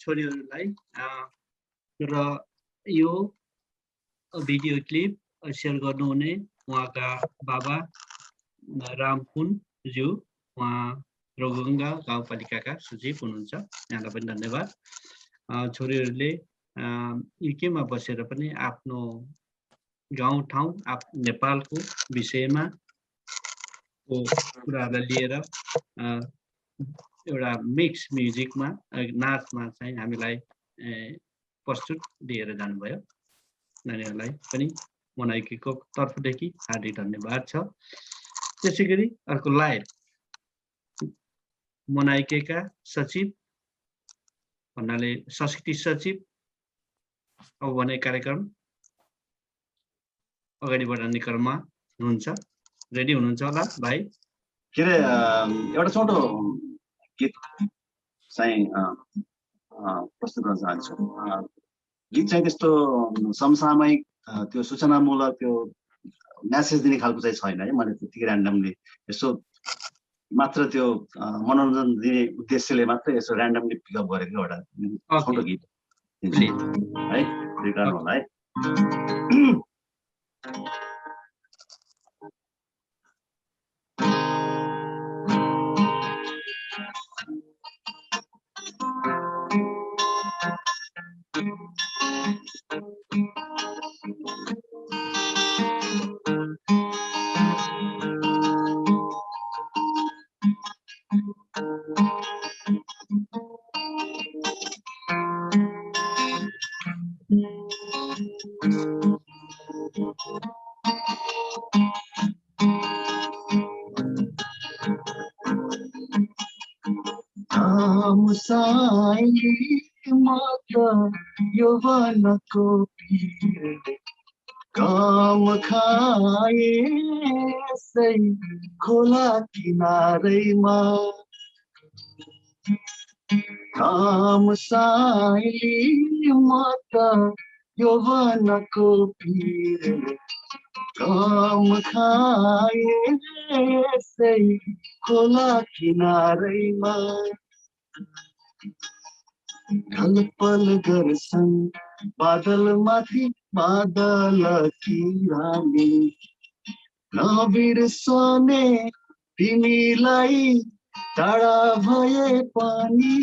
छोरीहरूलाई र यो भिडियो क्लिप सेयर गर्नुहुने उहाँका बाबा रामकुनज्यू, उहाँ रघुगङ्गा गाउँपालिकाका सचिव हुनुहुन्छ, यहाँलाई पनि धन्यवाद। छोरीहरूले युकेमा बसेर पनि आफ्नो गाउँठाउँ नेपालको विषयमा कुराहरूलाई लिएर एउटा मिक्स म्युजिकमा नाचमा चाहिँ हामीलाई प्रस्तुत दिएर जानुभयो। नानीहरूलाई पनि मोनाइकेको तर्फदेखि हार्दिक धन्यवाद छ। त्यसै गरी अर्को लाइभ मोनाइकेका सचिव भन्नाले संस्कृति सचिव अब भने कार्यक्रम अगाडि बढाउने क्रममा हुनुहुन्छ। रेडी हुनुहुन्छ होला भाइ? के अरे एउटा छोटो गीत चाहिँ प्रस्तुत गर्न चाहन्छु। गीत चाहिँ त्यस्तो समसामयिक त्यो सूचनामूलक त्यो म्यासेज दिने खालको चाहिँ छैन है। मैले त्यतिकै ऱ्यान्डमली यसो मात्र त्यो मनोरञ्जन दिने उद्देश्यले मात्र यसो ऱ्यान्डमली पिकअप गरेको एउटा छोटो गीत है। रिटर्न होला है। यौवनको पीरले काम खाए सै खोला किनारैमा काम साइली म त यौवनको पीरले काम खाए सै खोला किनारैमा ढलपल गर्छन् बादलमाथि बादल किरानी नबिर्सने तिमीलाई टाढा भए पनि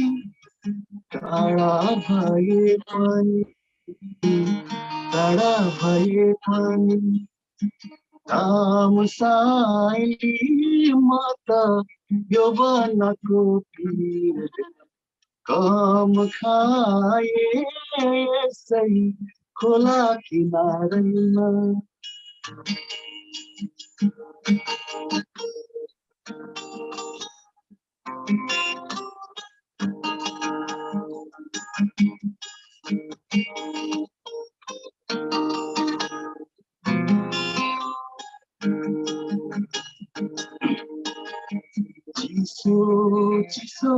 टाढा भए पनि टाढा भए पनि काम साइली म त यौवनको पीरले काम खाए सही खोला किनारैमा चिसो चिसो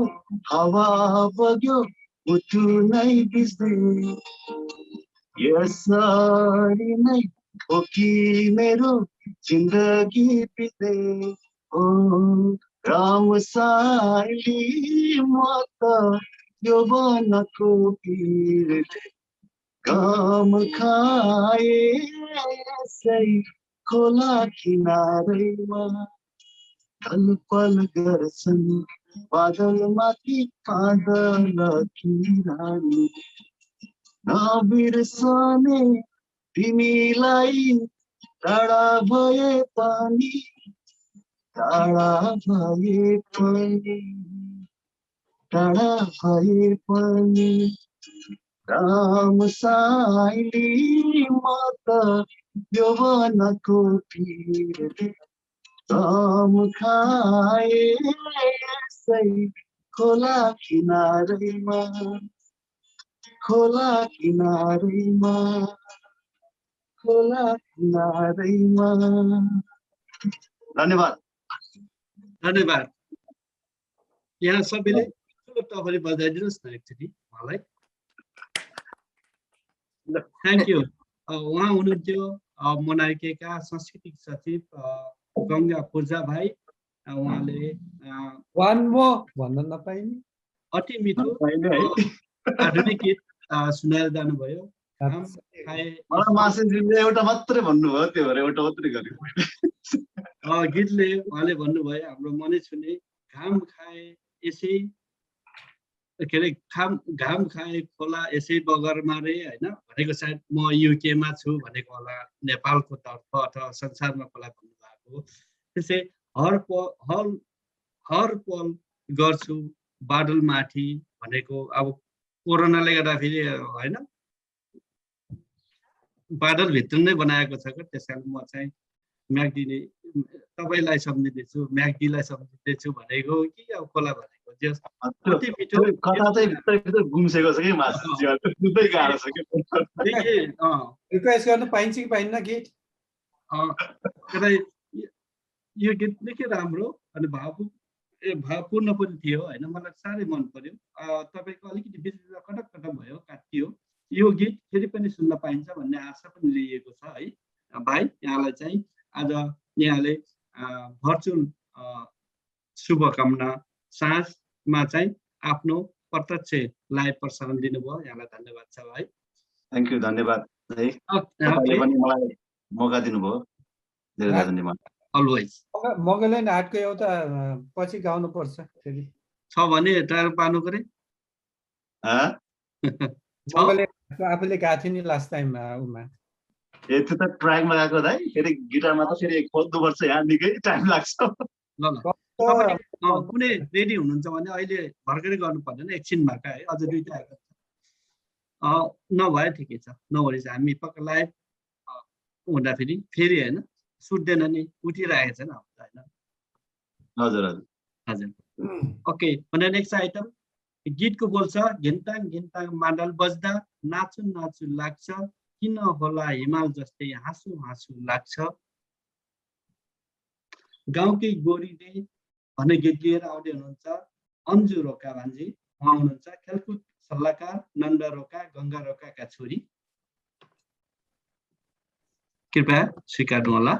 हावा बग्यो मुटु नै बिस्दै यसरी नै हो कि मेरो जिन्दगी बित्दै ओ राम साइली म त यौवनको पीरले काम खाए सही खोला किनारैमा ढलपल गर्छन् बादलमाथि बादल किरानी नबिर्सने तिमीलाई टाढा भए पनि टाढा भए पनि टाढा भए पनि राम साइली म त यौवनको पीरले काम खाए सही खोला किनारैमा खोला किनारैमा खोला किनारैमा। धन्यवाद धन्यवाद। यहाँ सबैले तपाईँले बजाइदिनुहोस् न एकचोटि उहाँलाई। Thank you. उहाँ हुनुहुन्थ्यो मोनाइकेका सांस्कृतिक सचिव गङ्गा पूर्जा भाइ। उहाँले वान मोर भन्न नपाइने अति मिठो आधुनिक गीत सुनाएर जानुभयो। मलाई मासेजीले एउटा मात्रै भन्नुभयो, त्यो भएर एउटा मात्रै गरेको मैले। गीतले उहाँले भन्नुभयो हाम्रो मनै छुने घाम खाए यसै के अरे घाम खाए खोला यसै बगरमा रे होइन भनेको सायद म युकेमा छु भनेको होला, नेपालको तर्फ अथवा संसारमा खोला भन्नुभएको। त्यसै हर पल गर्छु बादल माथि भनेको अब कोरोनाले गर्दाखेरि होइन बादल भित्र नै बनाएको छ क्या। त्यस कारण म चाहिँ म्याग्दीले तपाईँलाई सम्झिँदैछु, म्याग्दीलाई सम्झिँदैछु भनेको कि अब खोला भनेको अति मिठो कथा चाहिँ भित्र गुम्सेको छ कि मासेजी, बुझ्दै गाह्रो छ कि। रिक्वेस्ट गर्न पाइन्छ कि पाइन्न गीत? यो गीत निकै राम्रो अनि भावपूर्ण पनि थियो होइन, मलाई साह्रै मन पर्यो। तपाईँको अलिकति बिचमा कटक भयो, काटियो। यो गीत फेरि पनि सुन्न पाइन्छ भन्ने आशा पनि लिएको छ है भाइ। यहाँलाई चाहिँ आज यहाँले भर्चुअल शुभकामना साँझमा चाहिँ आफ्नो प्रत्यक्ष लाइभ प्रसारण दिनुभयो, यहाँलाई धन्यवाद छ भाइ। थ्याङ्क यू, धन्यवाद है। तपाईँले पनि मलाई मौका दिनुभयो, धेरै धेरै धन्यवाद। अलवेज मोगल्यान्ड हाटको एउटा पछि गाउनु पर्छ फेरि छ भने ट्रायल पार्नु परे। आफूले गाएको थियो नि लास्ट टाइम उमा। त्यो त ट्र्याकमा गएको दाइ, फेरि गिटारमा त फेरि खोज्नुपर्छ, यहाँ निकै टाइम लाग्छ। ल कुनै रेडी हुनुहुन्छ भने अहिले भर्खरै गर्नु पर्दैन, एकछिनमा है, अझ दुईटा आएको छ। नभए ठिकै छ, नभए हामी पक्का लाइभ हुँदाखेरि फेरि होइन सुत्दैन नि, उठिरहेको छ नि होइन। हजुर हजुर हजुर ओके। भने नेक्स्ट आइटम गीतको बोल छ घिन्ताङ घिन्ताङ मादल बज्दा नाचु नाचु लाग्छ, किन होला हिमाल जस्तै हाँसु हाँसु लाग्छ। गाउँकै गोरीले भन्ने गीत लिएर आउँदै हुनुहुन्छ अन्जु रोका भान्जी, उहाँ हुनुहुन्छ खेलकुद सल्लाहकार नन्द रोका गङ्गा रोकाका छोरी। कृपया स्वीकार्नु होला।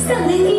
Sorry.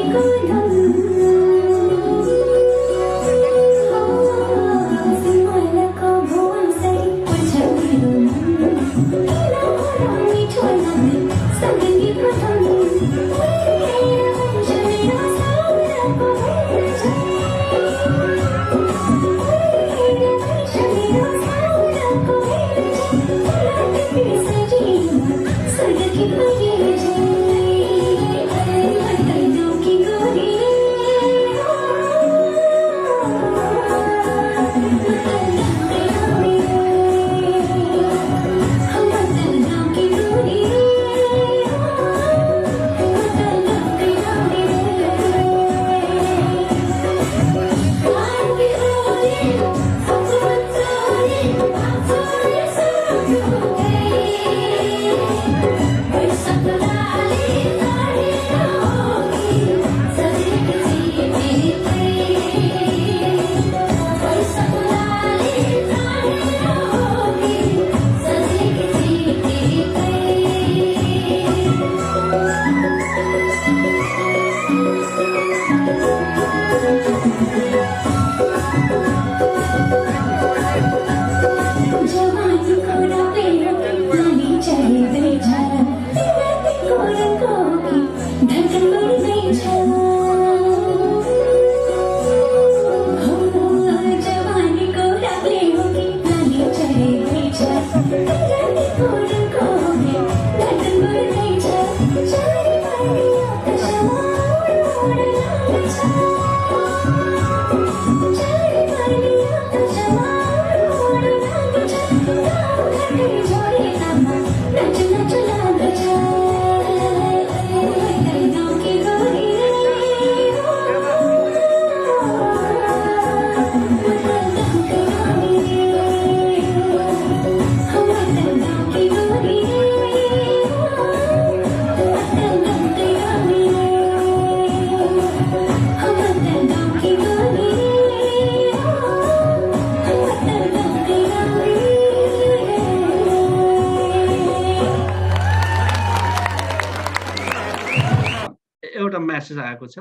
एउटा म्यासेज आएको छ।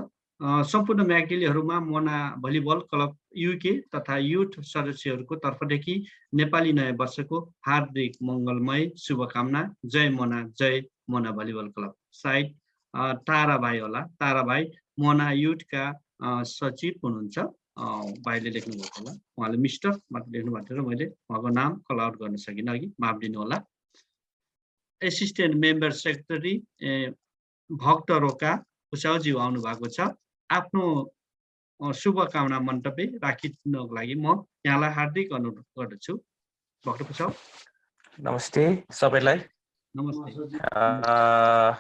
सम्पूर्ण म्याग्दिलीहरूमा मोना भलिबल क्लब युके तथा युथ सदस्यहरूको तर्फदेखि नेपाली नयाँ वर्षको हार्दिक मङ्गलमय शुभकामना। जय मोना भलिबल क्लब। साइड ताराबाई होला, ताराबाई मोना युथका सचिव हुनुहुन्छ। भाइले लेख्नु भएको होला, उहाँले मिस्टर मात्र लेख्नु भएको थियो र मैले उहाँको नाम कल आउट गर्न सकिनँ, अघि माफ दिनु होला। एसिस्टेन्ट मेम्बर सेक्रेटरी भक्त रोका कुसाउज्यू आउनु भएको छ। आफ्नो शुभकामना मन्तव्य राखिदिनको लागि म यहाँलाई हार्दिक अनुरोध गर्दछु। भक्त कुसाउ। नमस्ते सबैलाई। नमस्ते।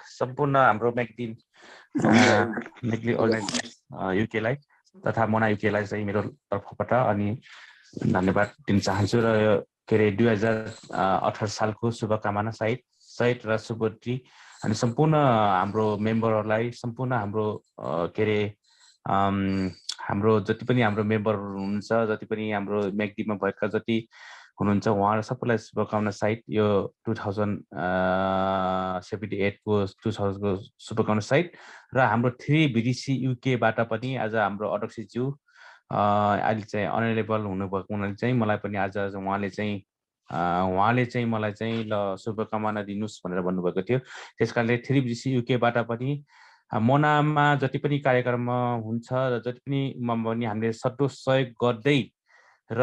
सम्पूर्ण हाम्रो म्याग्दिली अर्गनाइजेसन युकेलाई तथा मोना युकेलाई चाहिँ मेरो तर्फबाट अनि धन्यवाद दिन चाहन्छु र के अरे 2018 सालको शुभकामना सहित र शुभोत्तरी अनि सम्पूर्ण हाम्रो मेम्बरहरूलाई, सम्पूर्ण हाम्रो के अरे हाम्रो जति पनि हाम्रो मेम्बर हुनुहुन्छ, जति पनि हाम्रो म्याग्दीमा भएका जति हुनुहुन्छ उहाँहरू सबैलाई शुभकामना सहित यो 2078 को 2000 को शुभकामना सहित र हाम्रो 3 BDC युकेबाट पनि आज हाम्रो अध्यक्षज्यू अहिले चाहिँ अनरेबल हुनुभएको हुनाले चाहिँ मलाई पनि आज उहाँले चाहिँ मलाई चाहिँ ल शुभकामना दिनुहोस् भनेर भन्नुभएको थियो। त्यसकारणले 3 BDC युकेबाट पनि मोनामा जति पनि कार्यक्रम हुन्छ र जति पनि हामीले सट्टो सहयोग गर्दै र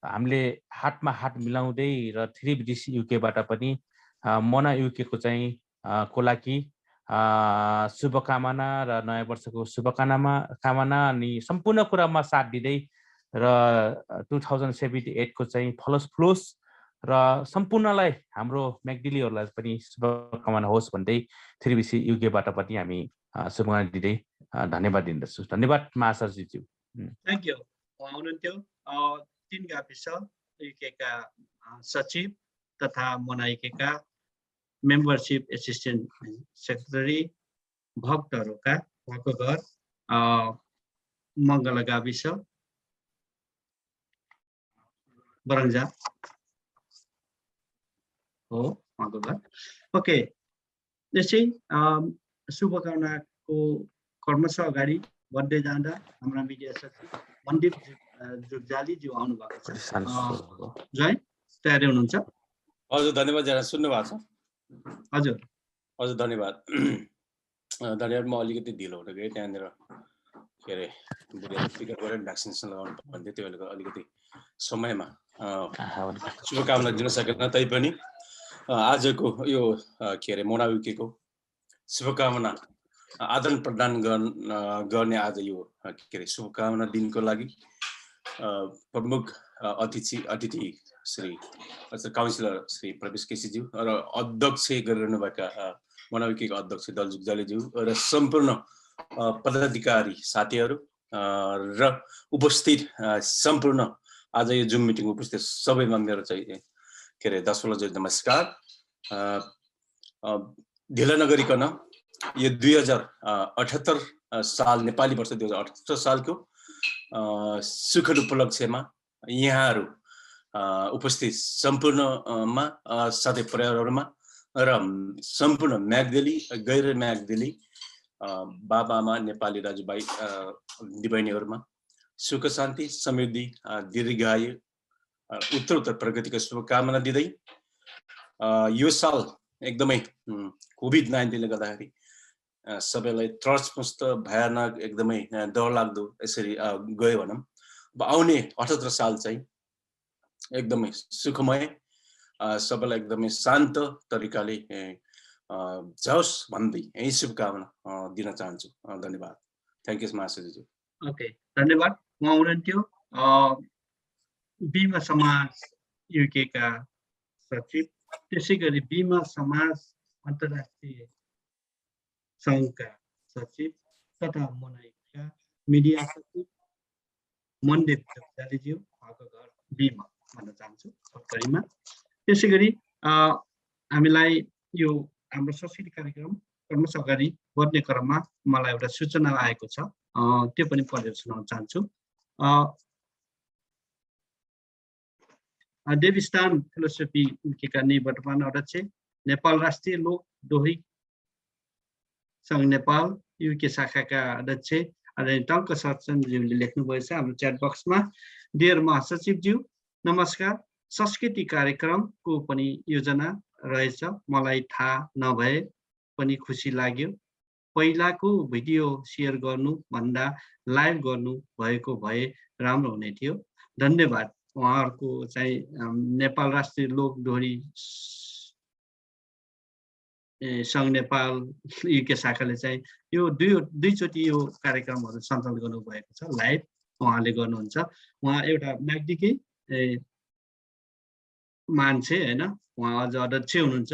हामीले हातमा हात मिलाउँदै र 3 BDC युकेबाट पनि मोना युकेको चाहिँ को लागि शुभकामना र नयाँ वर्षको शुभकामना अनि सम्पूर्ण कुरामा साथ दिँदै र 2078 को चाहिँ फलोस र सम्पूर्णलाई हाम्रो म्याग्दिलीहरूलाई पनि शुभकामना होस् भन्दै 3 BDC युकेबाट पनि हामी शुभकामना दिँदै धन्यवाद दिन्दछु। धन्यवाद महासचिवज्यू। Thank you. हुनुहुन्थ्यो 3 गाविस युकेका सचिव तथा मोना युकेका मेम्बरशिप एसिस्टेन्ट सेक्रेटरी भक्त रोका, उहाँको घर मङ्गल गाविस बरङ्जा हो उहाँको घर। ओके, त्यसै शुभकामनाको क्रमशः अगाडि बढ्दै जाँदा हाम्रा मिडिया सचिव मन्दिप जुगजालीज्यू आउनु भएको छ। जय, तयारी हुनुहुन्छ? हजुर, धन्यवाद जरा सुन्नु भएको छ? हजुर धन्यवाद। धन्यवाद। म अलिकति ढिलो हुँदै गएँ, त्यहाँनिर के अरे बुढियाले टिकट गरेर भ्याक्सिनेसन लगाउनु भन्थ्यो, त्यो बेलाको अलिकति समयमा शुभकामना दिन सकेन। तैपनि आजको यो के अरे मोना युकेको शुभकामना आदान प्रदान गर्ने आज यो के अरे शुभकामना दिनको लागि प्रमुख अतिथि श्री काउन्सिलर श्री प्रवेश केसीज्यू र अध्यक्ष गरिरहनुभएका मोना युकेको अध्यक्ष दल जुगजालीज्यू र सम्पूर्ण पदाधिकारी साथीहरू र उपस्थित सम्पूर्ण आज यो जुम मिटिङ उपस्थित सबैमा मेरो चाहिँ के अरे 10 वटा नमस्कार। ढिला नगरिकन यो 2078 साल नेपाली वर्ष 2078 सालको सुखद उपलक्ष्यमा यहाँहरू उपस्थित सम्पूर्णमा साथै परिवारहरूमा र सम्पूर्ण म्याग्दिली गैर म्याग्दिली बाबामा नेपाली दाजुभाइ दिबहिनीहरूमा सुख शान्ति समृद्धि दीर्घायु उत्तर प्रगतिको शुभकामना दिँदै यो साल एकदमै कोभिड-19ले गर्दाखेरि सबैलाई त्रस्तमुस्त भयानक एकदमै डरलाग्दो यसरी गयो भनौँ। अब आउने 78 साल चाहिँ एकदमै सुखमय सबैलाई एकदमै शान्त तरिकाले जाओस् भन्दै यही शुभकामना दिन चाहन्छु। धन्यवाद। Thank you महासचिवज्यू। ओके, धन्यवाद। उहाँ हुनुहुन्थ्यो बीमा समाज युके का सचिव, त्यसै गरी बीमा समाज अन्तर्राष्ट्रिय सङ्घका सचिव तथा मोनाइका मिडिया सचिव मनदीप जगजालीज्यू, उहाँको घर बीमा भन्न चाहन्छु छोटकरीमा। त्यसै गरी हामीलाई यो हाम्रो संस्कृति कार्यक्रम क्रमशः अगाडि बढ्ने क्रममा मलाई एउटा सूचना आएको छ, त्यो पनि पढेर सुनाउन चाहन्छु। देवीस्थान फिलोसफी का निवर्तमान अध्यक्ष, नेपाल राष्ट्रिय लोक दोहोरी सङ्घ नेपाल युके शाखाका अध्यक्ष आदरणीय टङ्क सरचन्द्रज्यूले लेख्नुभएछ हाम्रो च्याट बक्समा। डियर महासचिवज्यू नमस्कार। संस्कृति कार्यक्रमको पनि योजना रहेछ, मलाई थाहा नभए पनि खुसी लाग्यो। पहिलाको भिडियो सेयर गर्नु भन्दा लाइभ गर्नु भएको भए राम्रो हुने थियो। धन्यवाद। उहाँहरूको चाहिँ नेपाल राष्ट्रिय लोक दोहोरी सङ्घ नेपाल युके शाखाले चाहिँ यो दुईचोटि यो कार्यक्रमहरू सञ्चालन गर्नुभएको छ, लाइभ उहाँले गर्नुहुन्छ। उहाँ एउटा म्याग्दीकै मान्छे होइन, उहाँ अझ अध्यक्ष हुनुहुन्छ।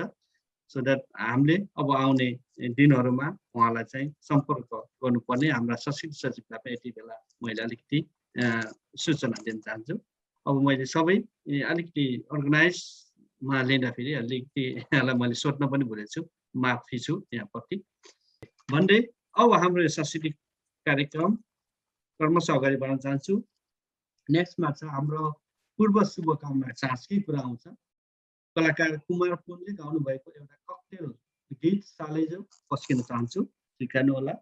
सो द्याट हामीले अब आउने दिनहरूमा उहाँलाई चाहिँ सम्पर्क गर्नुपर्ने हाम्रा संस्कृति सचिवलाई पनि यति बेला मैले अलिकति सूचना दिन चाहन्छु। अब मैले सबै अलिकति अर्गनाइजमा लिँदाखेरि अलिकति यहाँलाई मैले सोध्न पनि भुलेको छु, माफी छु यहाँप्रति भन्दै अब हाम्रो सांस्कृतिक कार्यक्रम क्रमशः अगाडि बढाउन चाहन्छु। नेक्स्टमा छ हाम्रो पूर्व शुभकामना चाँचकै कुरा आउँछ। कलाकार कुमार पुनले गाउनु भएको एउटा ककटेल गीत सालैजो पस्किन चाहन्छु, स्वीकार्नु होला।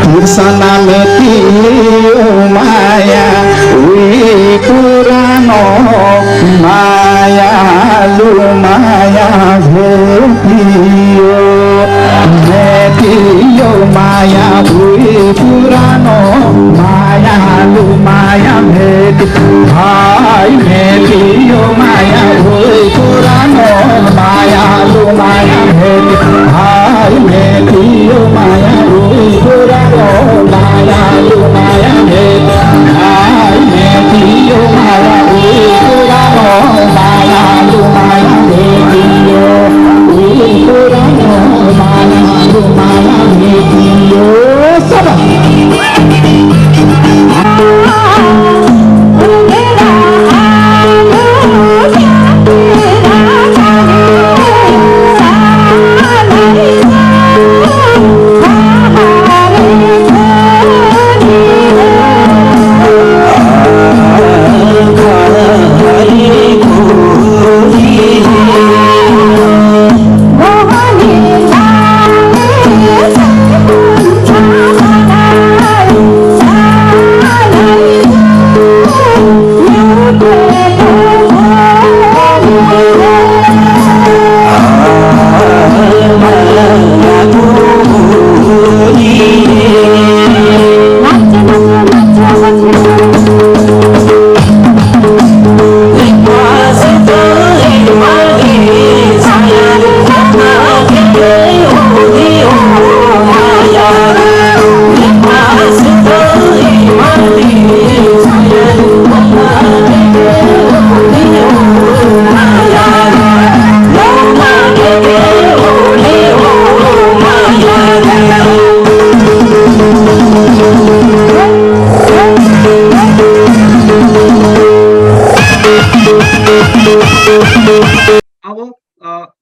तिर्सना मेटियो माया उही पुरानो मायालु माया भेटियो, मेटियो माया उही पुरानो मायालु माया भेटियो, हाय मेटियो माया उही पुरानो मायालु माया भेटियो, हाय मेटियो माया उही पुरानो मायालु माया भेटियो, हाय मेटियो माया उही पुरानो मायालु माया भेटियो, उही पुरानो मायालु माया भेटियो। सब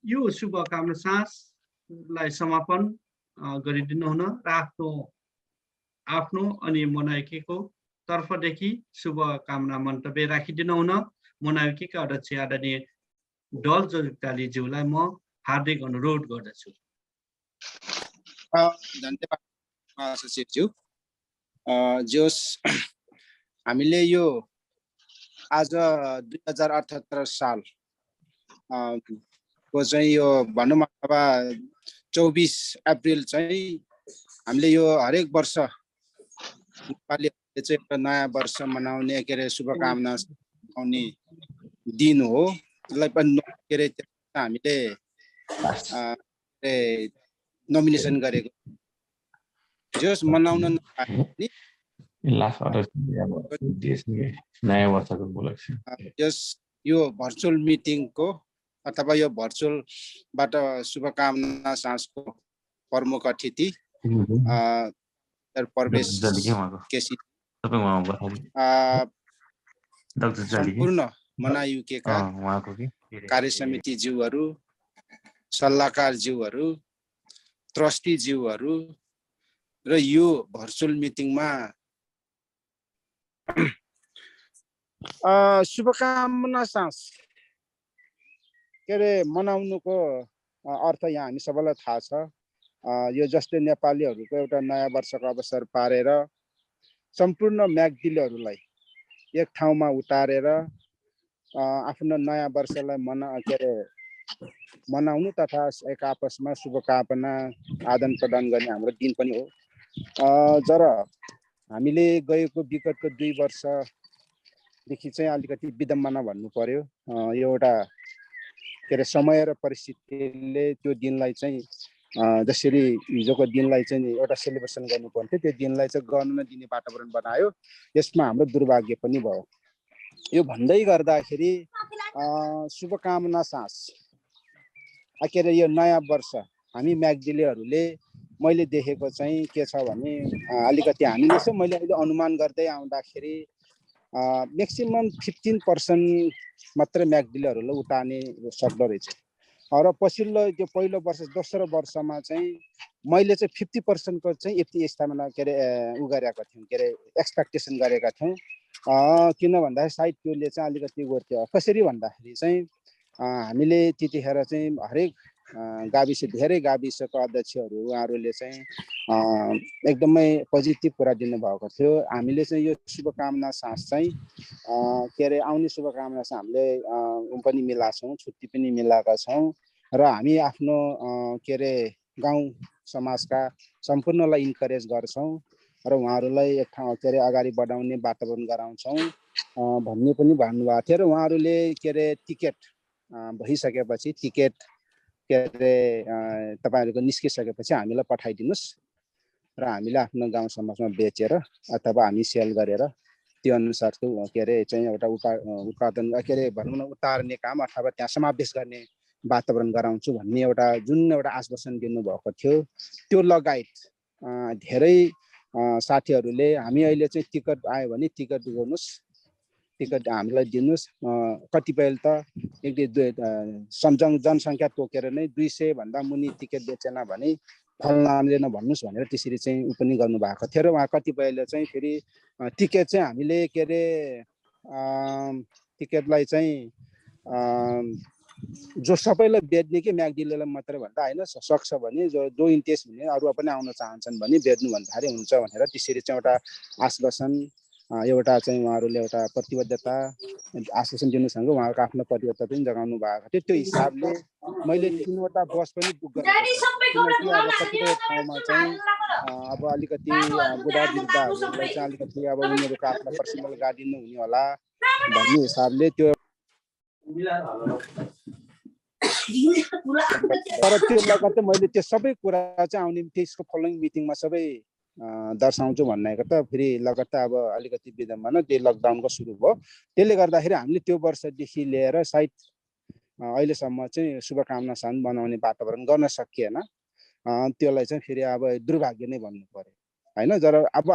यो शुभकामना साँझलाई समापन गरिदिनु हुन र आफ्नो अनि मोनाइकीको तर्फदेखि शुभकामना मन्तव्य राखिदिनु हुन मोनाइकीका अध्यक्ष आदरणीय डल जगजालीज्यूलाई म हार्दिक अनुरोध गर्दछु। धन्यवाद महासचिवज्यू। जोस् हामीले यो आज 2078 साल को चाहिँ यो भनौँ अब 24 अप्रिल चाहिँ हामीले यो हरेक वर्ष नेपालीहरूले चाहिँ एउटा नयाँ वर्ष मनाउने के अरे शुभकामना आउने दिन हो। त्यसलाई पनि के अरे हामीले नोमिनेसन गरेको जस मनाउन नपाए नयाँ वर्षको उपलक्ष्य जस यो भर्चुअल मिटिङको अथवा यो भर्चुअलबाट शुभकामना साँझको प्रमुख अतिथि प्रवेश केसी सम्पूर्ण मनायुकेका कार्य समिति ज्यूहरू, सल्लाहकार ज्यूहरू, ट्रस्टी ज्यूहरू र यो भर्चुअल मिटिङमा शुभकामना साँझ के अरे मनाउनुको अर्थ यहाँ हामी सबैलाई थाहा छ। यो जस्तै नेपालीहरूको एउटा नयाँ वर्षको अवसर पारेर सम्पूर्ण म्याग्दीलेहरूलाई एक ठाउँमा उतारेर आफ्नो नयाँ वर्षलाई मनाउनु तथा एक आपसमा शुभकामना आदान प्रदान गर्ने हाम्रो दिन पनि हो। जर हामीले गएको विगतको 2 वर्षदेखि चाहिँ अलिकति विडम्बना भन्नु पर्यो। यो एउटा के अरे समय र परिस्थितिले त्यो दिनलाई चाहिँ जसरी हिजोको दिनलाई चाहिँ एउटा सेलिब्रेसन गर्नु पर्थ्यो त्यो दिनलाई चाहिँ गर्न नदिने वातावरण बनायो। यसमा हाम्रो दुर्भाग्य पनि भयो। यो भन्दै गर्दाखेरि शुभकामना साँझ के अरे यो नयाँ वर्ष हामी म्याग्दीलेहरूले मैले देखेको चाहिँ के छ भने अलिकति हामीले चाहिँ मैले अहिले अनुमान गर्दै आउँदाखेरि म्याक्सिमम 15% मात्रै म्याग्दीलेहरूलाई उतार्ने सक्दो रहेछ। र पछिल्लो त्यो पहिलो वर्ष दोस्रो वर्षमा चाहिँ मैले चाहिँ 50% को चाहिँ यति स्थानमा के अरे उ गरेका थियौँ, के अरे एक्सपेक्टेसन गरेका थियौँ। किन भन्दाखेरि सायद त्यसले चाहिँ अलिकति गर्थ्यो। कसरी भन्दाखेरि चाहिँ हामीले त्यतिखेर चाहिँ हरेक गाविस धेरै गाविसको अध्यक्षहरू उहाँहरूले चाहिँ एकदमै पोजिटिभ कुरा दिनुभएको थियो। हामीले चाहिँ यो शुभकामना साँझ चाहिँ के अरे आउने शुभकामना चाहिँ हामीले पनि मिलाएको छौँ, छुट्टी पनि मिलाएका छौँ र हामी आफ्नो के अरे गाउँ समाजका सम्पूर्णलाई इन्करेज गर्छौँ र उहाँहरूलाई एक ठाउँ के अरे अगाडि बढाउने वातावरण गराउँछौँ भन्ने पनि भन्नुभएको थियो। र उहाँहरूले के अरे टिकट भइसकेपछि टिकट के अरे तपाईँहरूको निस्किसकेपछि हामीलाई पठाइदिनुहोस् र हामीले आफ्नो गाउँ समाजमा बेचेर अथवा हामी सेल गरेर त्यो अनुसारको के अरे चाहिँ एउटा उत्पादन के अरे भनौँ न उतार्ने काम अथवा त्यहाँ समावेश गर्ने वातावरण गराउँछु भन्ने एउटा जुन एउटा आश्वासन दिनुभएको थियो। त्यो लगायत धेरै साथीहरूले हामी अहिले चाहिँ टिकट आयो भने टिकट गर्नुहोस्, टिकट हामीलाई दिनुहोस्। कतिपयले त जनसङ्ख्या तोकेर नै 200 भन्दा मुनि टिकट बेचेन भने फलनाले नभन्नुहोस् भनेर त्यसरी चाहिँ उ पनि गर्नुभएको थियो। र उहाँ कतिपयले चाहिँ फेरि टिकट चाहिँ हामीले के अरे टिकटलाई चाहिँ जो सबैलाई बेच्ने कि म्याग्दीलेलाई मात्रै भन्दा होइन सक्छ भने जो इन्ट्रेस्ट हुने अरू पनि आउन चाहन्छन् भने बेच्नु भन्दाखेरि हुन्छ भनेर त्यसरी चाहिँ एउटा आश्वासन एउटा चाहिँ उहाँहरूले एउटा प्रतिबद्धता आश्वासन दिनुसँग उहाँको आफ्नो प्रतिबद्धता पनि जगाउनु भएको थियो। त्यो हिसाबले मैले 3वटा बस पनि बुक गरेको किनकि अब कतिपय ठाउँमा चाहिँ अब अलिकति बुढा वृद्धहरूलाई चाहिँ अलिकति अब उनीहरूको आफ्नो पर्सनल गाडी नै हुने होला भन्ने हिसाबले त्यो तर त्यो लगायत मैले त्यो सबै कुरा चाहिँ आउने त्यसको फलोइङ मिटिङमा सबै दर्शाउँछु भनेको त फेरि लगातार अब अलिकति विडम्बना त्यो लकडाउनको सुरु भयो। त्यसले गर्दाखेरि हामीले त्यो वर्षदेखि लिएर सायद अहिलेसम्म चाहिँ शुभकामना साँझ बनाउने वातावरण गर्न सकिएन। त्यसलाई चाहिँ फेरि अब दुर्भाग्य नै भन्नु पर्यो होइन। जर अब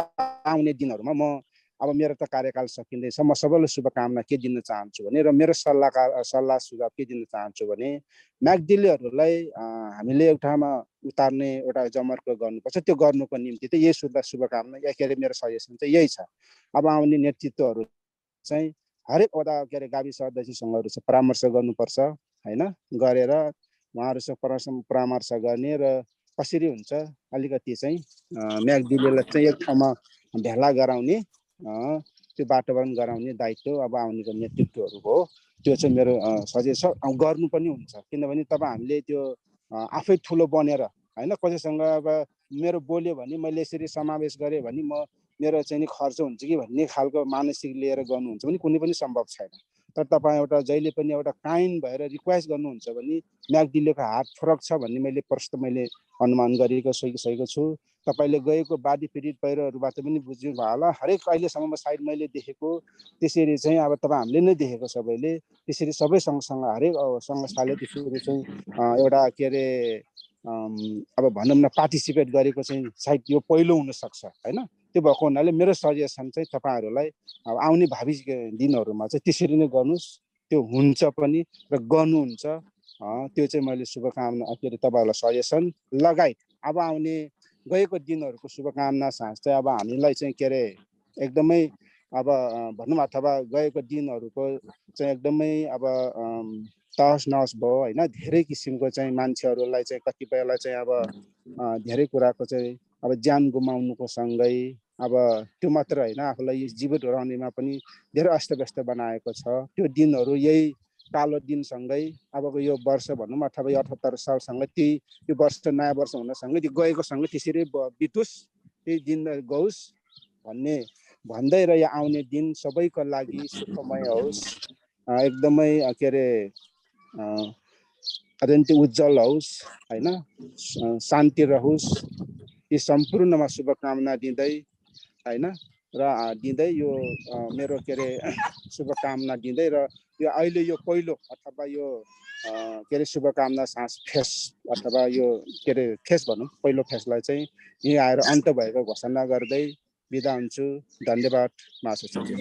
आउने दिनहरूमा म अब मेरो त कार्यकाल सकिँदैछ, म सबैलाई शुभकामना के दिन चाहन्छु भने र मेरो सल्लाह सुझाव के दिन चाहन्छु भने म्याग्दीलेहरूलाई हामीले एउटामा उतार्ने एउटा जमर्को गर्नुपर्छ। त्यो गर्नुको निम्ति त यही शुभकामना के अरे मेरो सजेसन चाहिँ यही छ। अब आउने नेतृत्वहरू चाहिँ हरेक वडा के अरे गाविस अध्यक्षसँगहरू चाहिँ परामर्श गर्नुपर्छ होइन, गरेर उहाँहरूसँग परामर्श गर्ने र कसरी हुन्छ अलिकति चाहिँ म्याग्दीले चाहिँ एक ठाउँमा भेला गराउने त्यो वातावरण गराउने दायित्व अब आउनेको नेतृत्वहरूको हो। त्यो चाहिँ मेरो सजेसन गर्नु पनि हुन्छ, किनभने तब हामीले त्यो आफै ठुलो बनेर होइन कसैसँग अब मेरो बोल्यो भने मैले यसरी समावेश गरेँ भने मेरो चाहिँ नि खर्च हुन्छ कि भन्ने खालको मानसिक लिएर गर्नुहुन्छ भने कुनै पनि सम्भव छैन। तर तपाईँ एउटा जहिले पनि एउटा काइन्ड भएर रिक्वेस्ट गर्नुहुन्छ भने म्याग्दीलेको हात फरक छ भन्ने मैले प्रश्न मैले अनुमान गरेको सकेको छु। तपाईँले गएको बाढी पीडित पहिरोहरूबाट पनि बुझ्नु भयो होला। हरेक अहिलेसम्म साइड मैले देखेको त्यसरी चाहिँ अब तपाईँ हामीले नै देखेको सबैले त्यसरी सबै सँगसँग हरेक संस्थाले त्यसरी चाहिँ एउटा के अरे अब भनौँ न पार्टिसिपेट गरेको चाहिँ सायद यो पहिलो हुनसक्छ होइन। त्यो भएको हुनाले मेरो सजेसन चाहिँ तपाईँहरूलाई अब आउने भावी दिनहरूमा चाहिँ त्यसरी नै गर्नुहोस्, त्यो हुन्छ पनि र गर्नुहुन्छ। त्यो चाहिँ मैले शुभकामना के अरे तपाईँहरूलाई सजेसन लगायत अब आउने गएको दिनहरूको शुभकामना साथ चाहिँ अब हामीलाई चाहिँ के अरे एकदमै अब भनौँ अथवा गएको दिनहरूको चाहिँ एकदमै अब तहस नहस भयो होइन। धेरै किसिमको चाहिँ मान्छेहरूलाई चाहिँ कतिपयलाई चाहिँ अब धेरै कुराको चाहिँ अब ज्यान गुमाउनुको सँगै अब त्यो मात्र होइन आफूलाई जीवित रहनेमा पनि धेरै अस्तव्यस्त बनाएको छ। त्यो दिनहरू यही कालो दिनसँगै अबको यो वर्ष भनौँ अथवा यो 78 सालसँगै त्यो वर्ष नयाँ वर्ष हुनसँगै त्यो गएकोसँगै त्यसरी बितोस्, त्यही दिन गओस् भन्दै र यो आउने दिन सबैको लागि सुखमय होस्, एकदमै के अरे अत्यन्तै उज्जवल होस् होइन, शान्ति रहोस्। यी सम्पूर्णमा शुभकामना दिँदै होइन र दिँदै यो मेरो के अरे शुभकामना दिँदै र यो अहिले यो पहिलो अथवा यो के अरे शुभकामना सास फेस अथवा यो के अरे फेस भनौँ पहिलो फेसलाई चाहिँ यहीँ आएर अन्त भएको घोषणा गर्दै बिदा हुन्छु। धन्यवाद महासचिव।